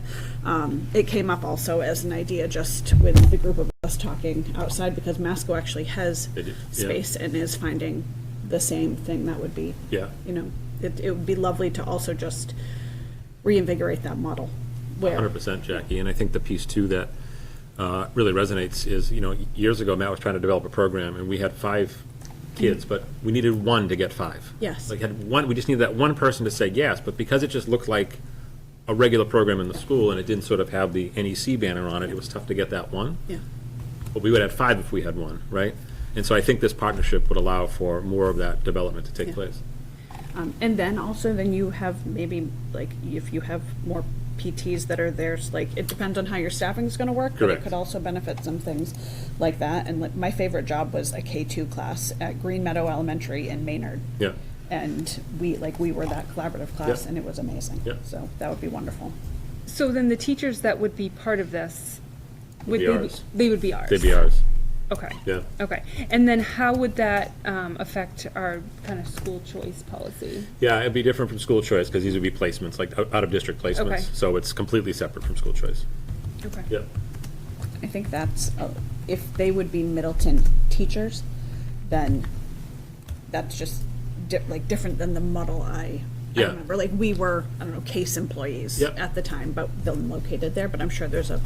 Speaker 3: it came up also as an idea just with the group of us talking outside, because Masco actually has
Speaker 4: They do, yeah.
Speaker 3: space and is finding the same thing. That would be,
Speaker 4: Yeah.
Speaker 3: it would be lovely to also just reinvigorate that model. Where
Speaker 4: 100%, Jackie. And I think the piece, too, that really resonates is, years ago, Matt was trying to develop a program, and we had 5 kids, but we needed 1 to get 5.
Speaker 3: Yes.
Speaker 4: Like, we just needed that one person to say yes, but because it just looked like a regular program in the school and it didn't sort of have the NEC banner on it, it was tough to get that one.
Speaker 3: Yeah.
Speaker 4: But we would have 5 if we had 1, right? And so I think this partnership would allow for more of that development to take
Speaker 3: Yeah.
Speaker 4: place.
Speaker 3: And then also, then you have maybe, like, if you have more PTs that are there, like, it depends on how your staffing is going to work, but
Speaker 4: Correct.
Speaker 3: it could also benefit some things like that. And like, my favorite job was a K2 class at Green Meadow Elementary in Maynard.
Speaker 4: Yeah.
Speaker 3: And we were that collaborative class,
Speaker 4: Yeah.
Speaker 3: and it was amazing.
Speaker 4: Yeah.
Speaker 3: So that would be wonderful.
Speaker 1: So then the teachers that would be part of this,
Speaker 4: Would be ours.
Speaker 1: they would be ours?
Speaker 4: They'd be ours.
Speaker 1: Okay.
Speaker 4: Yeah.
Speaker 1: Okay. And then how would that affect our kind of school choice policy?
Speaker 4: Yeah, it'd be different from school choice because these would be placements, like out-of-district placements.
Speaker 1: Okay.
Speaker 4: So it's completely separate from school choice.
Speaker 1: Okay.
Speaker 4: Yeah.
Speaker 3: I think that's, if they would be Middleton teachers, then that's just different than the model I
Speaker 4: Yeah.
Speaker 3: remember. Like, we were, I don't know, case employees
Speaker 4: Yep.
Speaker 3: at the time, but they're located there, but I'm sure there's a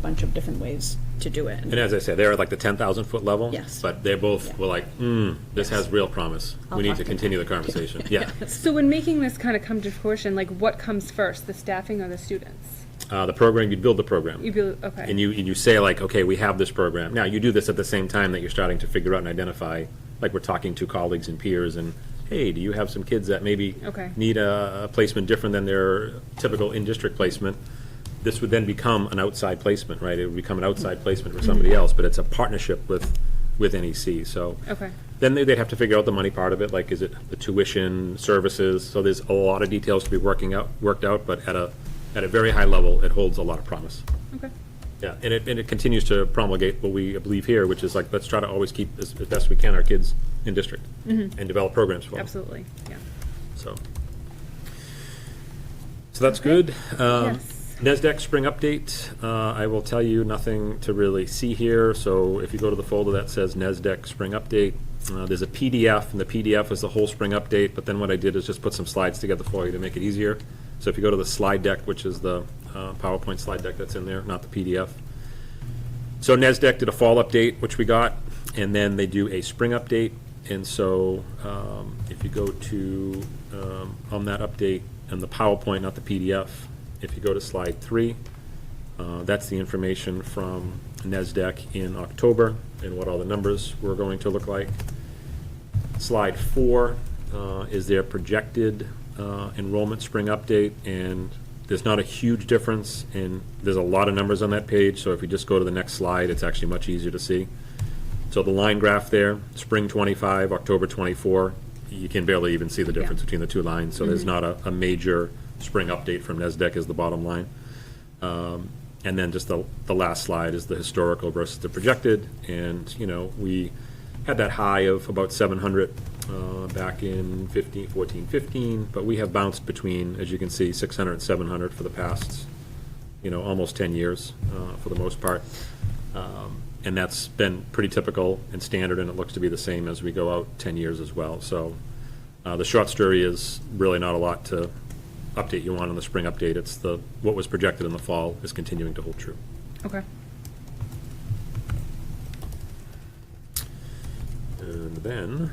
Speaker 3: bunch of different ways to do it.
Speaker 4: And as I said, they're at like the 10,000-foot level.
Speaker 3: Yes.
Speaker 4: But they're both were like, this has real promise.
Speaker 3: I'll
Speaker 4: We need
Speaker 3: talk
Speaker 4: to
Speaker 3: to
Speaker 4: continue the conversation. Yeah.
Speaker 1: So when making this kind of come to fruition, like what comes first, the staffing or the students?
Speaker 4: The program, you'd build the program.
Speaker 1: You build, okay.
Speaker 4: And you say like, okay, we have this program. Now, you do this at the same time that you're starting to figure out and identify, like we're talking to colleagues and peers and, hey, do you have some kids that maybe
Speaker 1: Okay.
Speaker 4: need a placement different than their typical in-district placement? This would then become an outside placement, right? It would become an outside placement for somebody else, but it's a partnership with NEC, so.
Speaker 1: Okay.
Speaker 4: Then they'd have to figure out the money part of it, like is it the tuition, services? So there's a lot of details to be worked out, but at a very high level, it holds a lot of promise.
Speaker 1: Okay.
Speaker 4: Yeah, and it continues to promulgate what we believe here, which is like, let's try to always keep, as best we can, our kids in district and develop programs for them.
Speaker 1: Absolutely, yeah.
Speaker 4: So that's good.
Speaker 1: Yes.
Speaker 4: NESDEC spring update, I will tell you nothing to really see here. So if you go to the folder that says NESDEC spring update, there's a PDF, and the PDF is the whole spring update, but then what I did is just put some slides together for you to make it easier. So if you go to the slide deck, which is the PowerPoint slide deck that's in there, not the PDF. So NESDEC did a fall update, which we got, and then they do a spring update. And so if you go to, on that update, and the PowerPoint, not the PDF, if you go to slide 3, that's the information from NESDEC in October and what all the numbers were going to look like. Slide 4 is their projected enrollment spring update, and there's not a huge difference, and there's a lot of numbers on that page, so if you just go to the next slide, it's actually much easier to see. So the line graph there, spring 25, October 24, you can barely even see the difference between the two lines, so there's not a major spring update from NESDEC is the bottom line. And then just the last slide is the historical versus the projected, and, you know, we had that high of about 700 back in 15, but we have bounced between, as you can see, 600 and 700 for the past, you know, almost 10 years for the most part. And that's been pretty typical and standard, and it looks to be the same as we go out 10 years as well. So the short story is really not a lot to update you on in the spring update. It's what was projected in the fall is continuing to hold true.
Speaker 1: Okay.
Speaker 4: And then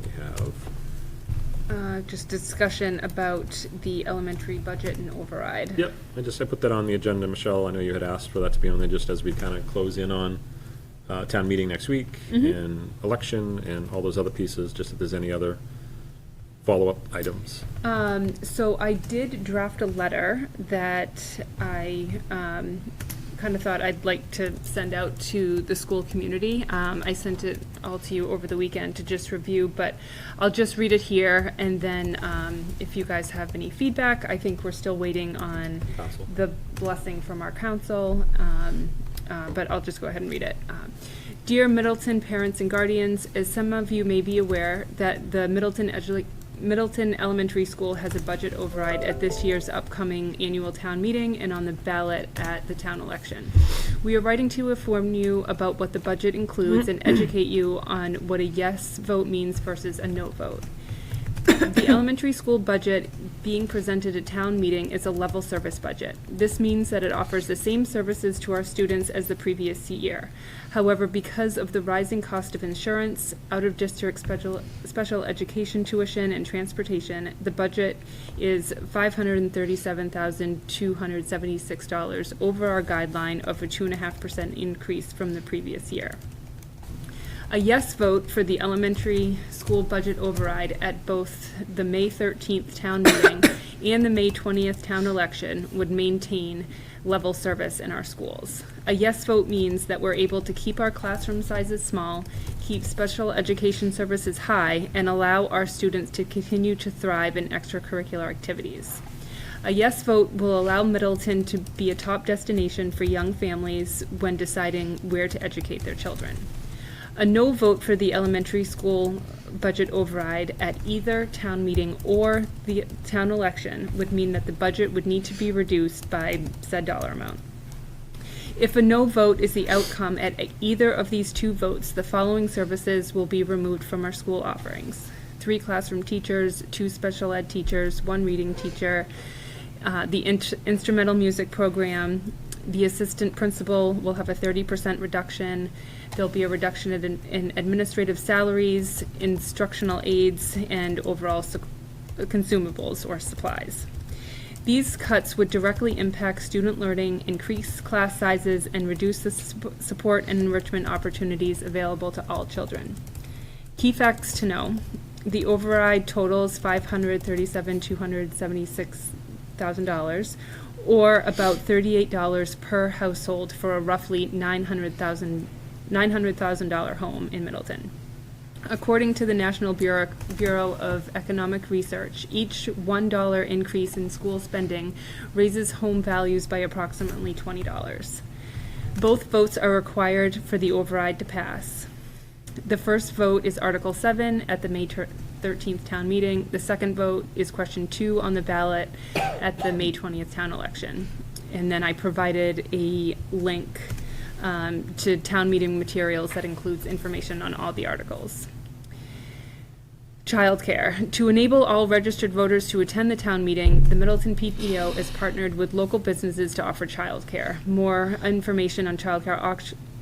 Speaker 4: we have
Speaker 1: Just discussion about the elementary budget and override.
Speaker 4: Yep, I put that on the agenda, Michelle. I know you had asked for that to be on there just as we kind of close in on town meeting next week and election and all those other pieces, just if there's any other follow-up items.
Speaker 1: So I did draft a letter that I kind of thought I'd like to send out to the school community. I sent it all to you over the weekend to just review, but I'll just read it here, and then if you guys have any feedback, I think we're still waiting on
Speaker 4: Council.
Speaker 1: the blessing from our council, but I'll just go ahead and read it. Dear Middleton parents and guardians, as some of you may be aware, that the Middleton Elementary School has a budget override at this year's upcoming annual town meeting and on the ballot at the town election. We are writing to inform you about what the budget includes and educate you on what a yes vote means versus a no vote. The elementary school budget being presented at town meeting is a level service budget. This means that it offers the same services to our students as the previous year. However, because of the rising cost of insurance, out-of-district special education tuition and transportation, the budget is $537,276 over our guideline of a 2.5% increase from the previous year. A yes vote for the elementary school budget override at both the May 13th town meeting and the May 20th town election would maintain level service in our schools. A yes vote means that we're able to keep our classroom sizes small, keep special education services high, and allow our students to continue to thrive in extracurricular activities. A yes vote will allow Middleton to be a top destination for young families when deciding where to educate their children. A no vote for the elementary school budget override at either town meeting or the town election would mean that the budget would need to be reduced by said dollar amount. If a no vote is the outcome at either of these two votes, the following services will be removed from our school offerings: 3 classroom teachers, 2 special ed teachers, 1 reading teacher, the instrumental music program. The assistant principal will have a 30% reduction. There'll be a reduction in administrative salaries, instructional aids, and overall consumables or supplies. These cuts would directly impact student learning, increase class sizes, and reduce the support and enrichment opportunities available to all children. Key facts to know: the override totals $537,276,000, or about $38 per household for a roughly $900,000 home in Middleton. According to the National Bureau of Economic Research, each $1 increase in school spending raises home values by approximately $20. Both votes are required for the override to pass. The first vote is Article 7 at the May 13th town meeting. The second vote is question 2 on the ballot at the May 20th town election. And then I provided a link to town meeting materials that includes information on all the articles. Childcare. To enable all registered voters to attend the town meeting, the Middleton PTO is partnered with local businesses to offer childcare. More information on childcare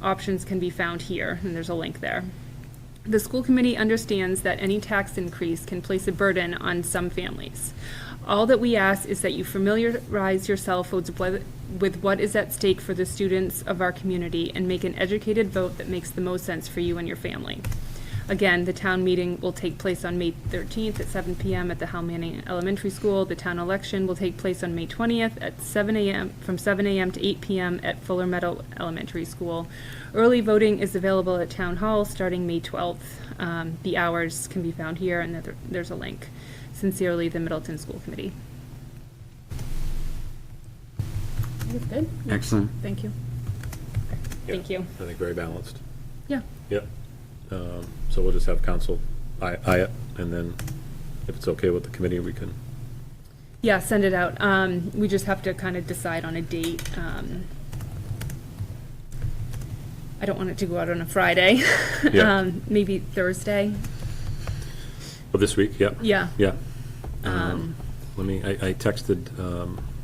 Speaker 1: options can be found here, and there's a link there. The school committee understands that any tax increase can place a burden on some families. All that we ask is that you familiarize yourself with what is at stake for the students of our community and make an educated vote that makes the most sense for you and your family. Again, the town meeting will take place on May 13th at 7 p.m. at the Hal Manning Elementary School. The town election will take place on May 20th at 7 a.m. from 7 a.m. to 8 p.m. at Fuller Meadow Elementary School. Early voting is available at Town Hall starting May 12th. The hours can be found here, and there's a link. Sincerely, the Middleton School Committee.
Speaker 2: That's good.
Speaker 5: Excellent.
Speaker 3: Thank you.
Speaker 1: Thank you.
Speaker 4: I think very balanced.
Speaker 1: Yeah.
Speaker 4: Yep. So we'll just have council eye it, and then if it's okay with the committee, we can.
Speaker 1: Yeah, send it out. We just have to kind of decide on a date. I don't want it to go out on a Friday.
Speaker 4: Yeah.
Speaker 1: Maybe Thursday.
Speaker 4: Well, this week, yeah.
Speaker 1: Yeah.
Speaker 4: Yeah. Let me, I texted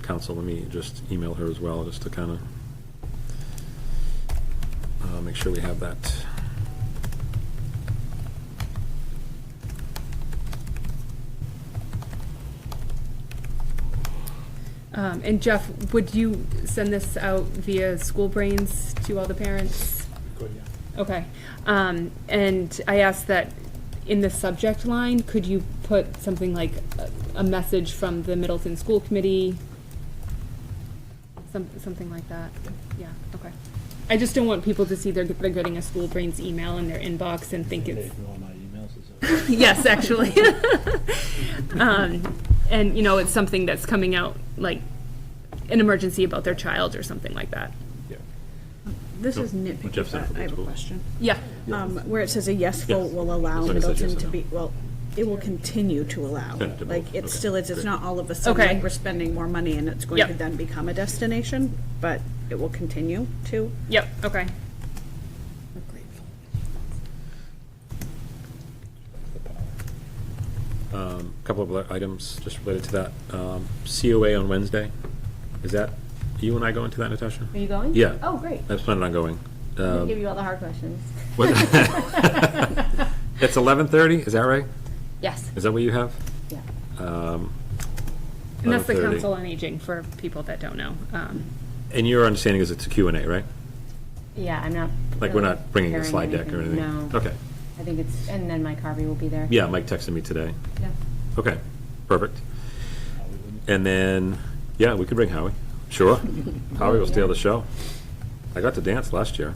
Speaker 4: council, let me just email her as well, just to kind of make sure we have that.
Speaker 1: And Jeff, would you send this out via School Brains to all the parents?
Speaker 6: Good, yeah.
Speaker 1: Okay. And I asked that in the subject line, could you put something like a message from the Middleton School Committee? Something like that? Yeah, okay. I just don't want people to see they're getting a School Brains email in their inbox and think it's. Yes, actually. And, you know, it's something that's coming out, like an emergency about their child or something like that.
Speaker 4: Yeah.
Speaker 3: This
Speaker 4: No,
Speaker 3: is nitpicky,
Speaker 4: Jeff sent it
Speaker 3: but
Speaker 4: from
Speaker 3: I have a
Speaker 4: school.
Speaker 3: question.
Speaker 1: Yeah.
Speaker 3: Where it says a yes vote
Speaker 4: Yes.
Speaker 3: will allow
Speaker 4: That's what I said,
Speaker 3: Middleton
Speaker 4: yes or
Speaker 3: to
Speaker 4: no.
Speaker 3: be, well, it will continue to allow.
Speaker 4: Send it to
Speaker 3: Like,
Speaker 4: both.
Speaker 3: it
Speaker 4: Okay.
Speaker 3: still is, it's not all of a sudden
Speaker 1: Okay.
Speaker 3: like we're spending more money and it's going
Speaker 1: Yep.
Speaker 3: to then become a destination, but it will continue to.
Speaker 1: Yep, okay.
Speaker 4: Couple of other items just related to that. COA on Wednesday, is that, you and I going to that, Natasha?
Speaker 2: Are you going?
Speaker 4: Yeah.
Speaker 2: Oh, great.
Speaker 4: I was planning on going.
Speaker 2: I'm gonna give you all the hard questions.
Speaker 4: What- It's 11:30, is that right?
Speaker 2: Yes.
Speaker 4: Is that what you have?
Speaker 2: Yeah.
Speaker 1: And that's the
Speaker 4: 11:30.
Speaker 1: Council on Aging, for people that don't know.
Speaker 4: And your understanding is it's a Q&A, right?
Speaker 2: Yeah, I'm not.
Speaker 4: Like, we're
Speaker 2: really
Speaker 4: not bringing a
Speaker 2: preparing
Speaker 4: slide deck or anything?
Speaker 2: No.
Speaker 4: Okay.
Speaker 2: I think it's, and then Mike Harvey will be there.
Speaker 4: Yeah, Mike texted me today.
Speaker 2: Yeah.
Speaker 4: Okay, perfect. And then, yeah, we could bring Howie. Sure. Howie will steal the show. I got to dance last year.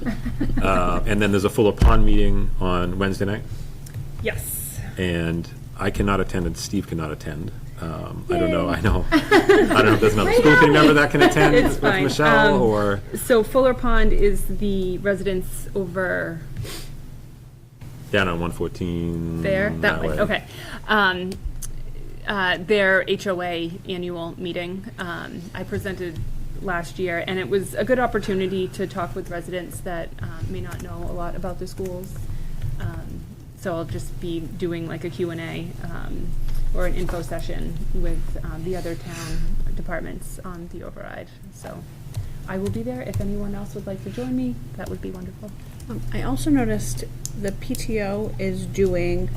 Speaker 4: And then there's a Fuller Pond meeting on Wednesday night,
Speaker 1: Yes.
Speaker 4: and I cannot attend and Steve cannot attend. I don't know, I know. I don't know if there's another school committee member that can attend
Speaker 1: It's
Speaker 4: with
Speaker 1: fine.
Speaker 4: Michelle, or,
Speaker 1: So Fuller Pond is the residence over
Speaker 4: down on 114.
Speaker 1: there, that way, okay. Their HOA annual meeting. I presented last year, and it was a good opportunity to talk with residents that may not know a lot about the schools. So I'll just be doing like a Q&A or an info session with the other town departments on the override. So I will be there. If anyone else would like to join me, that would be wonderful.
Speaker 3: I also noticed the PTO is doing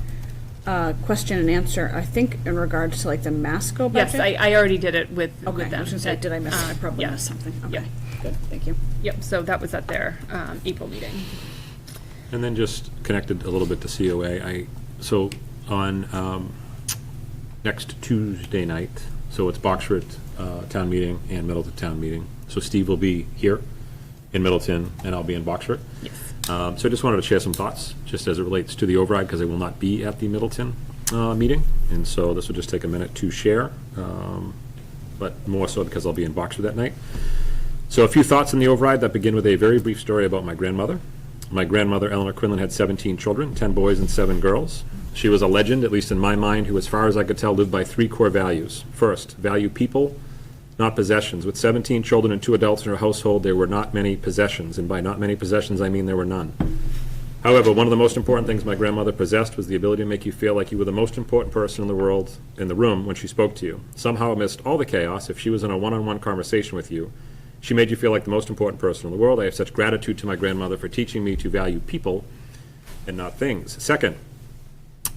Speaker 3: question and answer, I think in regards to like the Masco budget.
Speaker 1: Yes, I already did it with
Speaker 3: Okay,
Speaker 1: them.
Speaker 3: I was gonna say, did I miss, I probably
Speaker 1: yeah.
Speaker 3: missed something.
Speaker 1: Yeah.
Speaker 3: Okay, good, thank you.
Speaker 1: Yep, so that was at their April meeting.
Speaker 4: And then just connected a little bit to COA, so on next Tuesday night, so it's Boxford Town Meeting and Middleton Town Meeting. So Steve will be here in Middleton, and I'll be in Boxford.
Speaker 1: Yes.
Speaker 4: So I just wanted to share some thoughts, just as it relates to the override, because I will not be at the Middleton meeting. And so this will just take a minute to share, but more so because I'll be in Boxford that night. So a few thoughts on the override that begin with a very brief story about my grandmother. My grandmother, Eleanor Quinlan, had 17 children, 10 boys and 7 girls. She was a legend, at least in my mind, who, as far as I could tell, lived by 3 core values. First, value people, not possessions. With 17 children and 2 adults in her household, there were not many possessions, and by not many possessions, I mean there were none. However, one of the most important things my grandmother possessed was the ability to make you feel like you were the most important person in the world, in the room, when she spoke to you. Somehow, amidst all the chaos, if she was in a one-on-one conversation with you, she made you feel like the most important person in the world. I have such gratitude to my grandmother for teaching me to value people and not things. Second,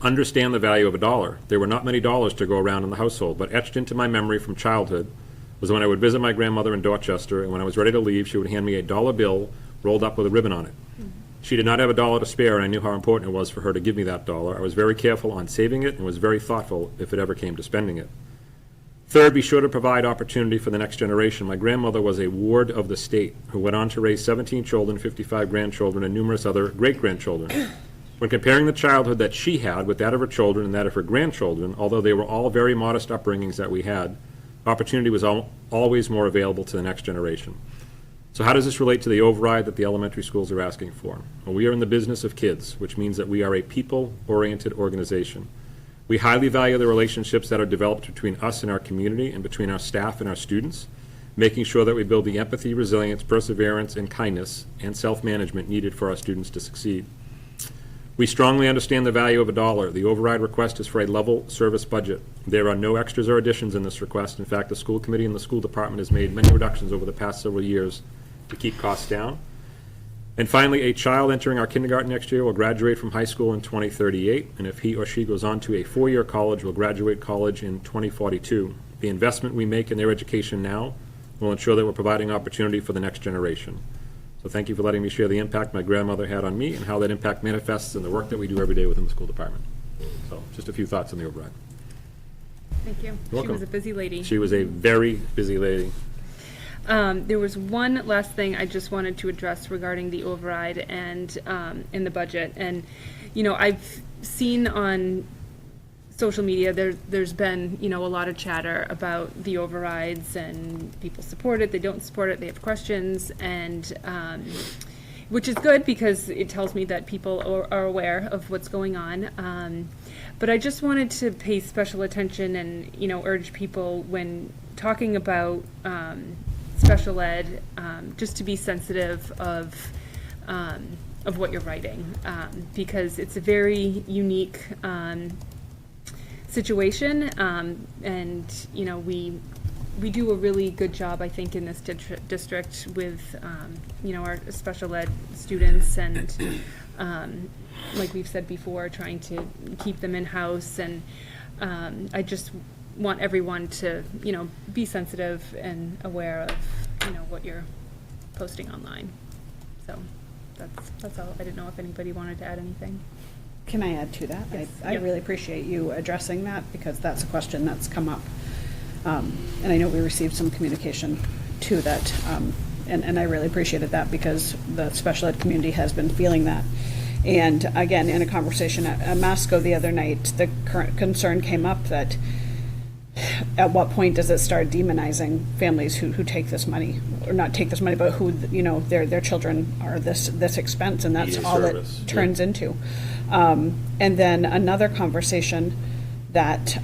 Speaker 4: understand the value of a dollar. There were not many dollars to go around in the household, but etched into my memory from childhood was when I would visit my grandmother in Dorchester, and when I was ready to leave, she would hand me a dollar bill rolled up with a ribbon on it. She did not have a dollar to spare, and I knew how important it was for her to give me that dollar. I was very careful on saving it and was very thoughtful if it ever came to spending it. Third, be sure to provide opportunity for the next generation. My grandmother was a ward of the state who went on to raise 17 children, 55 grandchildren, and numerous other great-grandchildren. When comparing the childhood that she had with that of her children and that of her grandchildren, although they were all very modest upbringings that we had, opportunity was always more available to the next generation. So how does this relate to the override that the elementary schools are asking for? Well, we are in the business of kids, which means that we are a people-oriented organization. We highly value the relationships that are developed between us and our community and between our staff and our students, making sure that we build the empathy, resilience, perseverance, and kindness and self-management needed for our students to succeed. We strongly understand the value of a dollar. The override request is for a level service budget. There are no extras or additions in this request. In fact, the school committee and the school department has made many reductions over the past several years to keep costs down. And finally, a child entering our kindergarten next year will graduate from high school in 2038, and if he or she goes on to a 4-year college, will graduate college in 2042. The investment we make in their education now will ensure that we're providing opportunity for the next generation. So thank you for letting me share the impact my grandmother had on me and how that impact manifests in the work that we do every day within the school department. So just a few thoughts on the override.
Speaker 1: Thank you.
Speaker 4: You're
Speaker 1: She
Speaker 4: welcome.
Speaker 1: was a busy lady.
Speaker 4: She was a very busy lady.
Speaker 1: There was one last thing I just wanted to address regarding the override and in the budget. And, you know, I've seen on social media, there's been, you know, a lot of chatter about the overrides, and people support it, they don't support it, they have questions, and which is good because it tells me that people are aware of what's going on. But I just wanted to pay special attention and, you know, urge people when talking about special ed, just to be sensitive of what you're writing, because it's a very unique situation, and you know we do a really good job, I think, in this district with you know, our special ed students, and like we've said before, trying to keep them in-house, and I just want everyone to, you know, be sensitive and aware of, you know, what you're posting online. So that's all. I didn't know if anybody wanted to add anything.
Speaker 3: Can I add to that?
Speaker 1: Yes.
Speaker 3: I really appreciate you addressing that, because that's a question that's come up. And I know we received some communication to that, and I really appreciated that, because the special ed community has been feeling that. And again, in a conversation at Masco the other night, the current concern came up that at what point does it start demonizing families who take this money, or not take this money, but who, you know, their children are this expense, and that's
Speaker 4: Need a
Speaker 3: all
Speaker 4: service.
Speaker 3: it turns into. And then another conversation that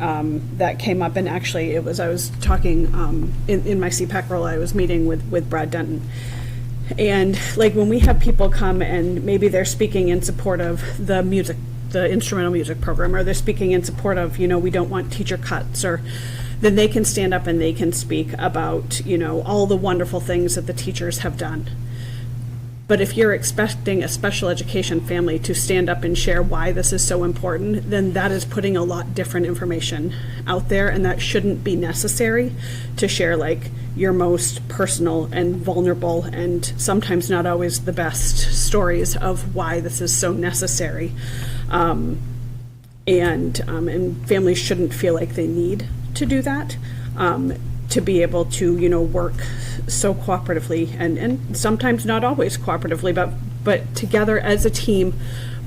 Speaker 3: that came up, and actually I was talking in my CPAC role, I was meeting with Brad Denton. And like when we have people come and maybe they're speaking in support of the instrumental music program, or they're speaking in support of, you know, we don't want teacher cuts, or then they can stand up and they can speak about, you know, all the wonderful things that the teachers have done. But if you're expecting a special education family to stand up and share why this is so important, then that is putting a lot different information out there, and that shouldn't be necessary to share like your most personal and vulnerable and sometimes not always the best stories of why this is so necessary. And families shouldn't feel like they need to do that, to be able to, you know, work so cooperatively, and sometimes not always cooperatively, but together as a team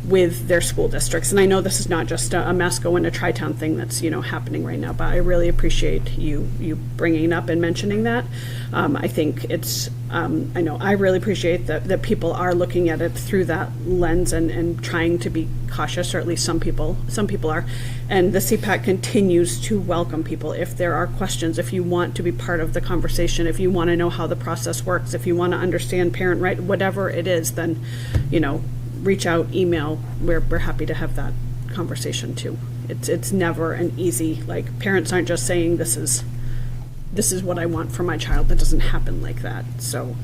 Speaker 3: with their school districts. And I know this is not just a Masco and a Tri-Town thing that's, happening right now, but I really appreciate you bringing it up and mentioning that. I think it's, I know I really appreciate that people are looking at it through that lens and trying to be cautious, or at least some people are. And the CPAC continues to welcome people. If there are questions, if you want to be part of the conversation, if you want to know how the process works, if you want to understand parent right, whatever it is, then, reach out, email. We're happy to have that conversation too. It's never an easy, like, parents aren't just saying this is what I want for my child. That doesn't happen like that. So,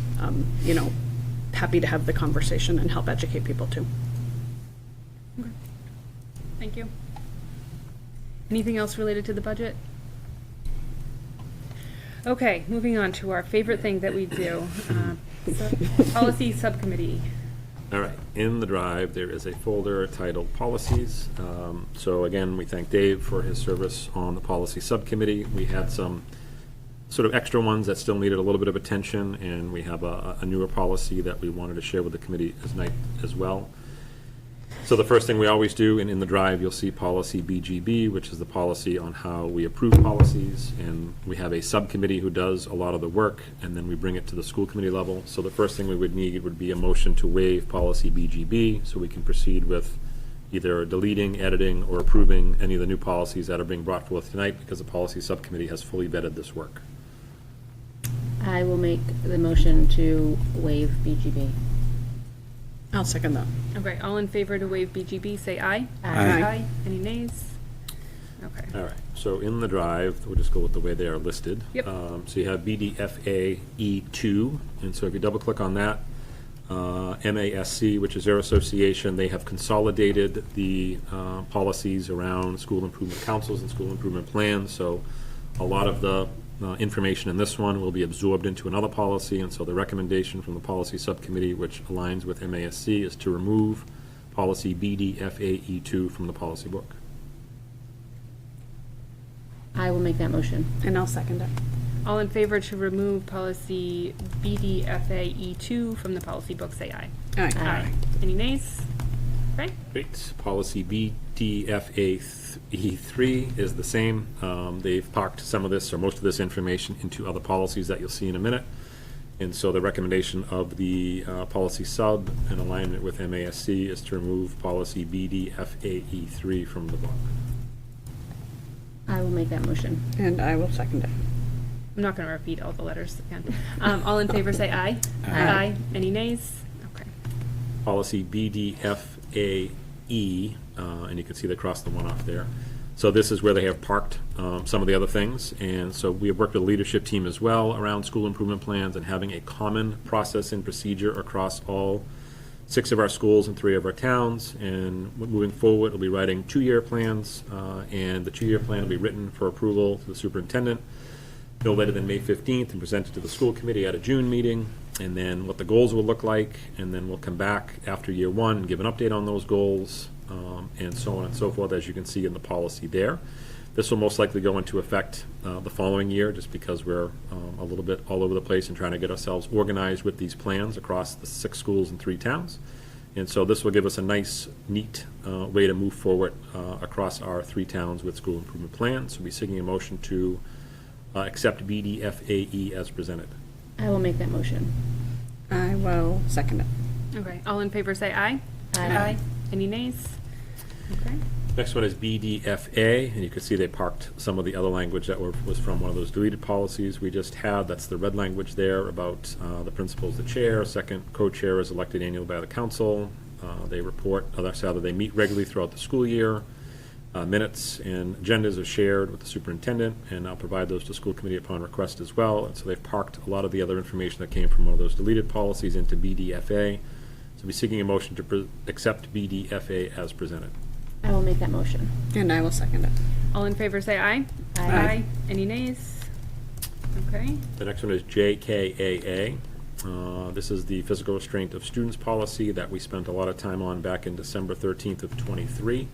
Speaker 3: happy to have the conversation and help educate people too.
Speaker 1: Thank you. Anything else related to the budget? Okay, moving on to our favorite thing that we do, policy subcommittee.
Speaker 4: All right, in the drive, there is a folder titled Policies. So again, we thank Dave for his service on the policy subcommittee. We had some sort of extra ones that still needed a little bit of attention, and we have a newer policy that we wanted to share with the committee tonight as well. So the first thing we always do, and in the drive, you'll see policy BGB, which is the policy on how we approve policies, and we have a subcommittee who does a lot of the work, and then we bring it to the school committee level. So the first thing we would need would be a motion to waive policy BGB, so we can proceed with either deleting, editing, or approving any of the new policies that are being brought forth tonight, because the policy subcommittee has fully vetted this work.
Speaker 2: I will make the motion to waive BGB.
Speaker 3: I'll second that.
Speaker 1: Okay, all in favor to waive BGB, say aye.
Speaker 3: Aye.
Speaker 1: Any nays? Okay.
Speaker 4: All right, so in the drive, we'll just go with the way they are listed.
Speaker 1: Yep.
Speaker 4: So you have BDFA E2, and so if you double click on that, MASC, which is their association, they have consolidated the policies around school improvement councils and school improvement plans. So a lot of the information in this one will be absorbed into another policy, and so the recommendation from the policy subcommittee, which aligns with MASC, is to remove policy BDFAE2 from the policy book.
Speaker 2: I will make that motion.
Speaker 3: And I'll second it.
Speaker 1: All in favor to remove policy BDFAE2 from the policy book, say aye.
Speaker 3: Aye.
Speaker 1: Any nays? Okay.
Speaker 4: Great. Policy BDFAE3 is the same. They've parked some of this or most of this information into other policies that you'll see in a minute. And so the recommendation of the policy sub in alignment with MASC is to remove policy BDFAE3 from the book.
Speaker 2: I will make that motion.
Speaker 3: And I will second it.
Speaker 1: I'm not going to repeat all the letters again. All in favor, say aye.
Speaker 2: Aye.
Speaker 1: Any nays? Okay.
Speaker 4: Policy BDFAE, and you can see they crossed the one off there. So this is where they have parked some of the other things, and so we have worked with the leadership team as well around school improvement plans and having a common process and procedure across all 6 of our schools and 3 of our towns. And moving forward, we'll be writing 2-year plans, and the 2-year plan will be written for approval to the superintendent no later than May 15th and presented to the school committee at a June meeting, and then what the goals will look like, and then we'll come back after year 1 and give an update on those goals, and so on and so forth, as you can see in the policy there. This will most likely go into effect the following year, just because we're a little bit all over the place and trying to get ourselves organized with these plans across the 6 schools and 3 towns. And so this will give us a nice, neat way to move forward across our 3 towns with school improvement plans. So we'll be seeking a motion to accept BDFAE as presented.
Speaker 2: I will make that motion.
Speaker 3: I will second it.
Speaker 1: Okay. All in favor, say aye.
Speaker 2: Aye.
Speaker 1: Any nays? Okay.
Speaker 4: Next one is BDFA, and you can see they parked some of the other language that was from one of those deleted policies we just had. That's the red language there about the principal is the chair, second co-chair is elected annually by the council. They report, they meet regularly throughout the school year. Minutes and agendas are shared with the superintendent, and I'll provide those to school committee upon request as well. And so they've parked a lot of the other information that came from one of those deleted policies into BDFA. So we'll be seeking a motion to accept BDFA as presented.
Speaker 2: I will make that motion.
Speaker 3: And I will second it.
Speaker 1: All in favor, say aye.
Speaker 2: Aye.
Speaker 1: Any nays? Okay.
Speaker 4: The next one is JKAA. This is the physical restraint of students policy that we spent a lot of time on back in December 13th of 23.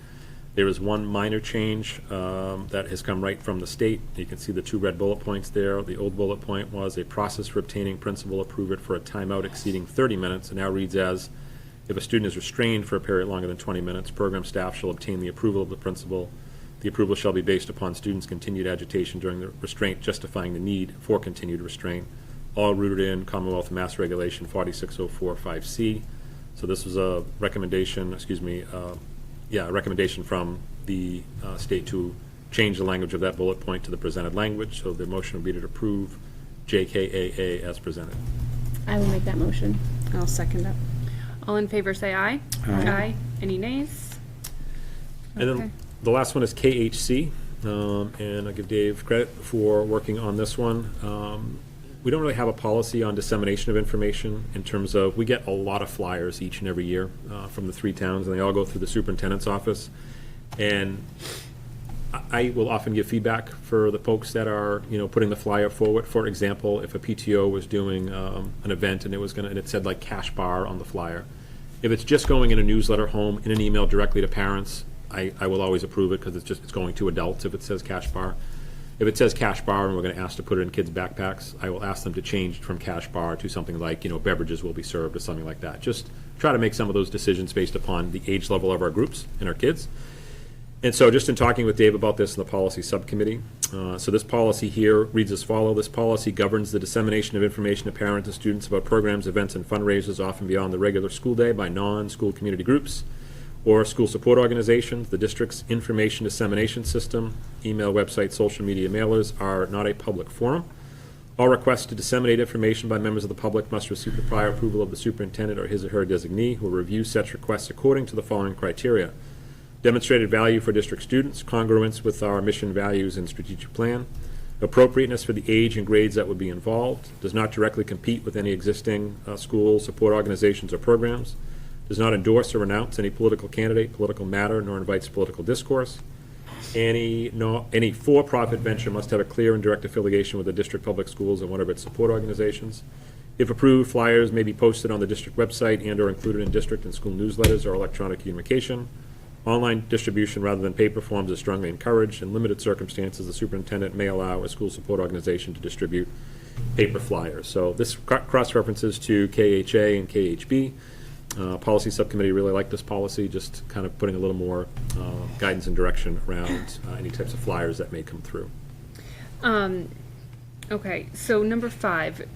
Speaker 4: There is one minor change that has come right from the state. You can see the 2 red bullet points there. The old bullet point was a process for obtaining principal approval for a timeout exceeding 30 minutes. It now reads as If a student is restrained for a period longer than 20 minutes, program staff shall obtain the approval of the principal. The approval shall be based upon students' continued agitation during the restraint justifying the need for continued restraint, all rooted in Commonwealth Mass Regulation 46045C. So this was a recommendation, a recommendation from the state to change the language of that bullet point to the presented language. So the motion would be to approve JKAA as presented.
Speaker 2: I will make that motion.
Speaker 3: I'll second it.
Speaker 1: All in favor, say aye.
Speaker 5: Aye.
Speaker 1: Any nays?
Speaker 4: And
Speaker 1: Okay.
Speaker 4: then the last one is KHC, and I'll give Dave credit for working on this one. We don't really have a policy on dissemination of information in terms of, we get a lot of flyers each and every year from the 3 towns, and they all go through the superintendent's office. And I will often give feedback for the folks that are, putting the flyer forward. For example, if a PTO was doing an event and it said like cash bar on the flyer, if it's just going in a newsletter home, in an email directly to parents, I will always approve it because it's going to adults if it says cash bar. If it says cash bar and we're going to ask to put it in kids' backpacks, I will ask them to change from cash bar to something like, beverages will be served or something like that. Just try to make some of those decisions based upon the age level of our groups and our kids. And so just in talking with Dave about this in the policy subcommittee, so this policy here reads as follows. This policy governs the dissemination of information to parents and students about programs, events, and fundraisers often beyond the regular school day by non-school community groups or school support organizations. The district's information dissemination system, email, website, social media mailers are not a public forum. All requests to disseminate information by members of the public must receive the prior approval of the superintendent or his or her designee, who will review such requests according to the following criteria: demonstrated value for district students, congruence with our mission, values, and strategic plan, appropriateness for the age and grades that would be involved, does not directly compete with any existing school support organizations or programs, does not endorse or renounce any political candidate, political matter, nor invites political discourse. Any for-profit venture must have a clear and direct affiliation with the district public schools and one of its support organizations. If approved, flyers may be posted on the district website and/or included in district and school newsletters or electronic communication. Online distribution rather than paper forms is strongly encouraged. In limited circumstances, the superintendent may allow a school support organization to distribute paper flyers. So this cross-references to KHA and KHB. Policy subcommittee really liked this policy, just kind of putting a little more guidance and direction around any types of flyers that may come through.
Speaker 1: Okay, so number 5,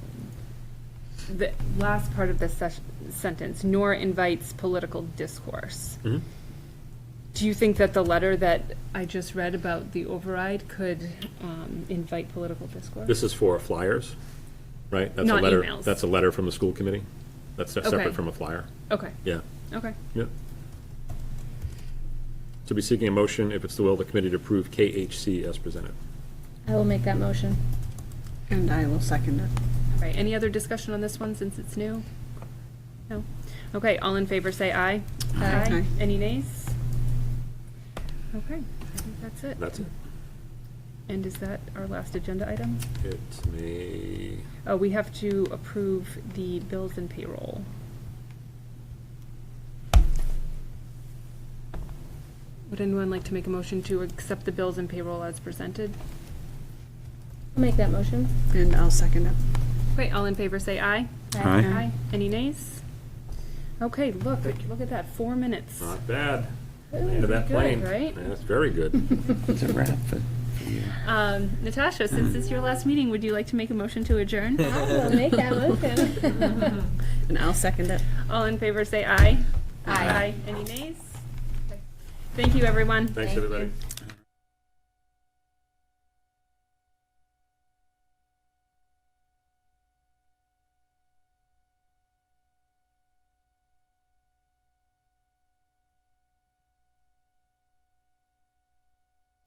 Speaker 1: the last part of this sentence, nor invites political discourse.
Speaker 4: Mhm.
Speaker 1: Do you think that the letter that I just read about the override could invite political discourse?
Speaker 4: This is for flyers, right? That's
Speaker 1: Not
Speaker 4: a letter.
Speaker 1: emails.
Speaker 4: That's a letter from the school committee. That's
Speaker 1: Okay.
Speaker 4: separate from a flyer.
Speaker 1: Okay,
Speaker 4: Yeah.
Speaker 1: okay.
Speaker 4: Yep. So be seeking a motion, if it's the will of the committee, to approve KHC as presented.
Speaker 2: I will make that motion.
Speaker 3: And I will second it.
Speaker 1: All right, any other discussion on this one since it's new? No? Okay, all in favor say aye.
Speaker 3: Aye.
Speaker 1: Any nays? Okay, I think that's it.
Speaker 4: That's it.
Speaker 1: And is that our last agenda item?
Speaker 4: It may,
Speaker 1: Oh, we have to approve the bills and payroll. Would anyone like to make a motion to accept the bills and payroll as presented?
Speaker 2: I'll make that motion.
Speaker 3: And I'll second it.
Speaker 1: Okay, all in favor say aye.
Speaker 5: Aye.
Speaker 1: Any nays? Okay, look at that, 4 minutes.
Speaker 4: not bad.
Speaker 1: Ooh,
Speaker 4: End of that
Speaker 1: pretty good,
Speaker 4: plane.
Speaker 1: right?
Speaker 4: Yeah, that's very good.
Speaker 5: It's a wrap for you.
Speaker 1: Natasha, since it's your last meeting, would you like to make a motion to adjourn?
Speaker 2: I will make that motion.
Speaker 3: And I'll second it.
Speaker 1: All in favor say aye.
Speaker 2: Aye.
Speaker 1: Any nays? Okay. Thank you, everyone.
Speaker 4: Thanks,
Speaker 2: Thank
Speaker 4: everybody.
Speaker 2: you.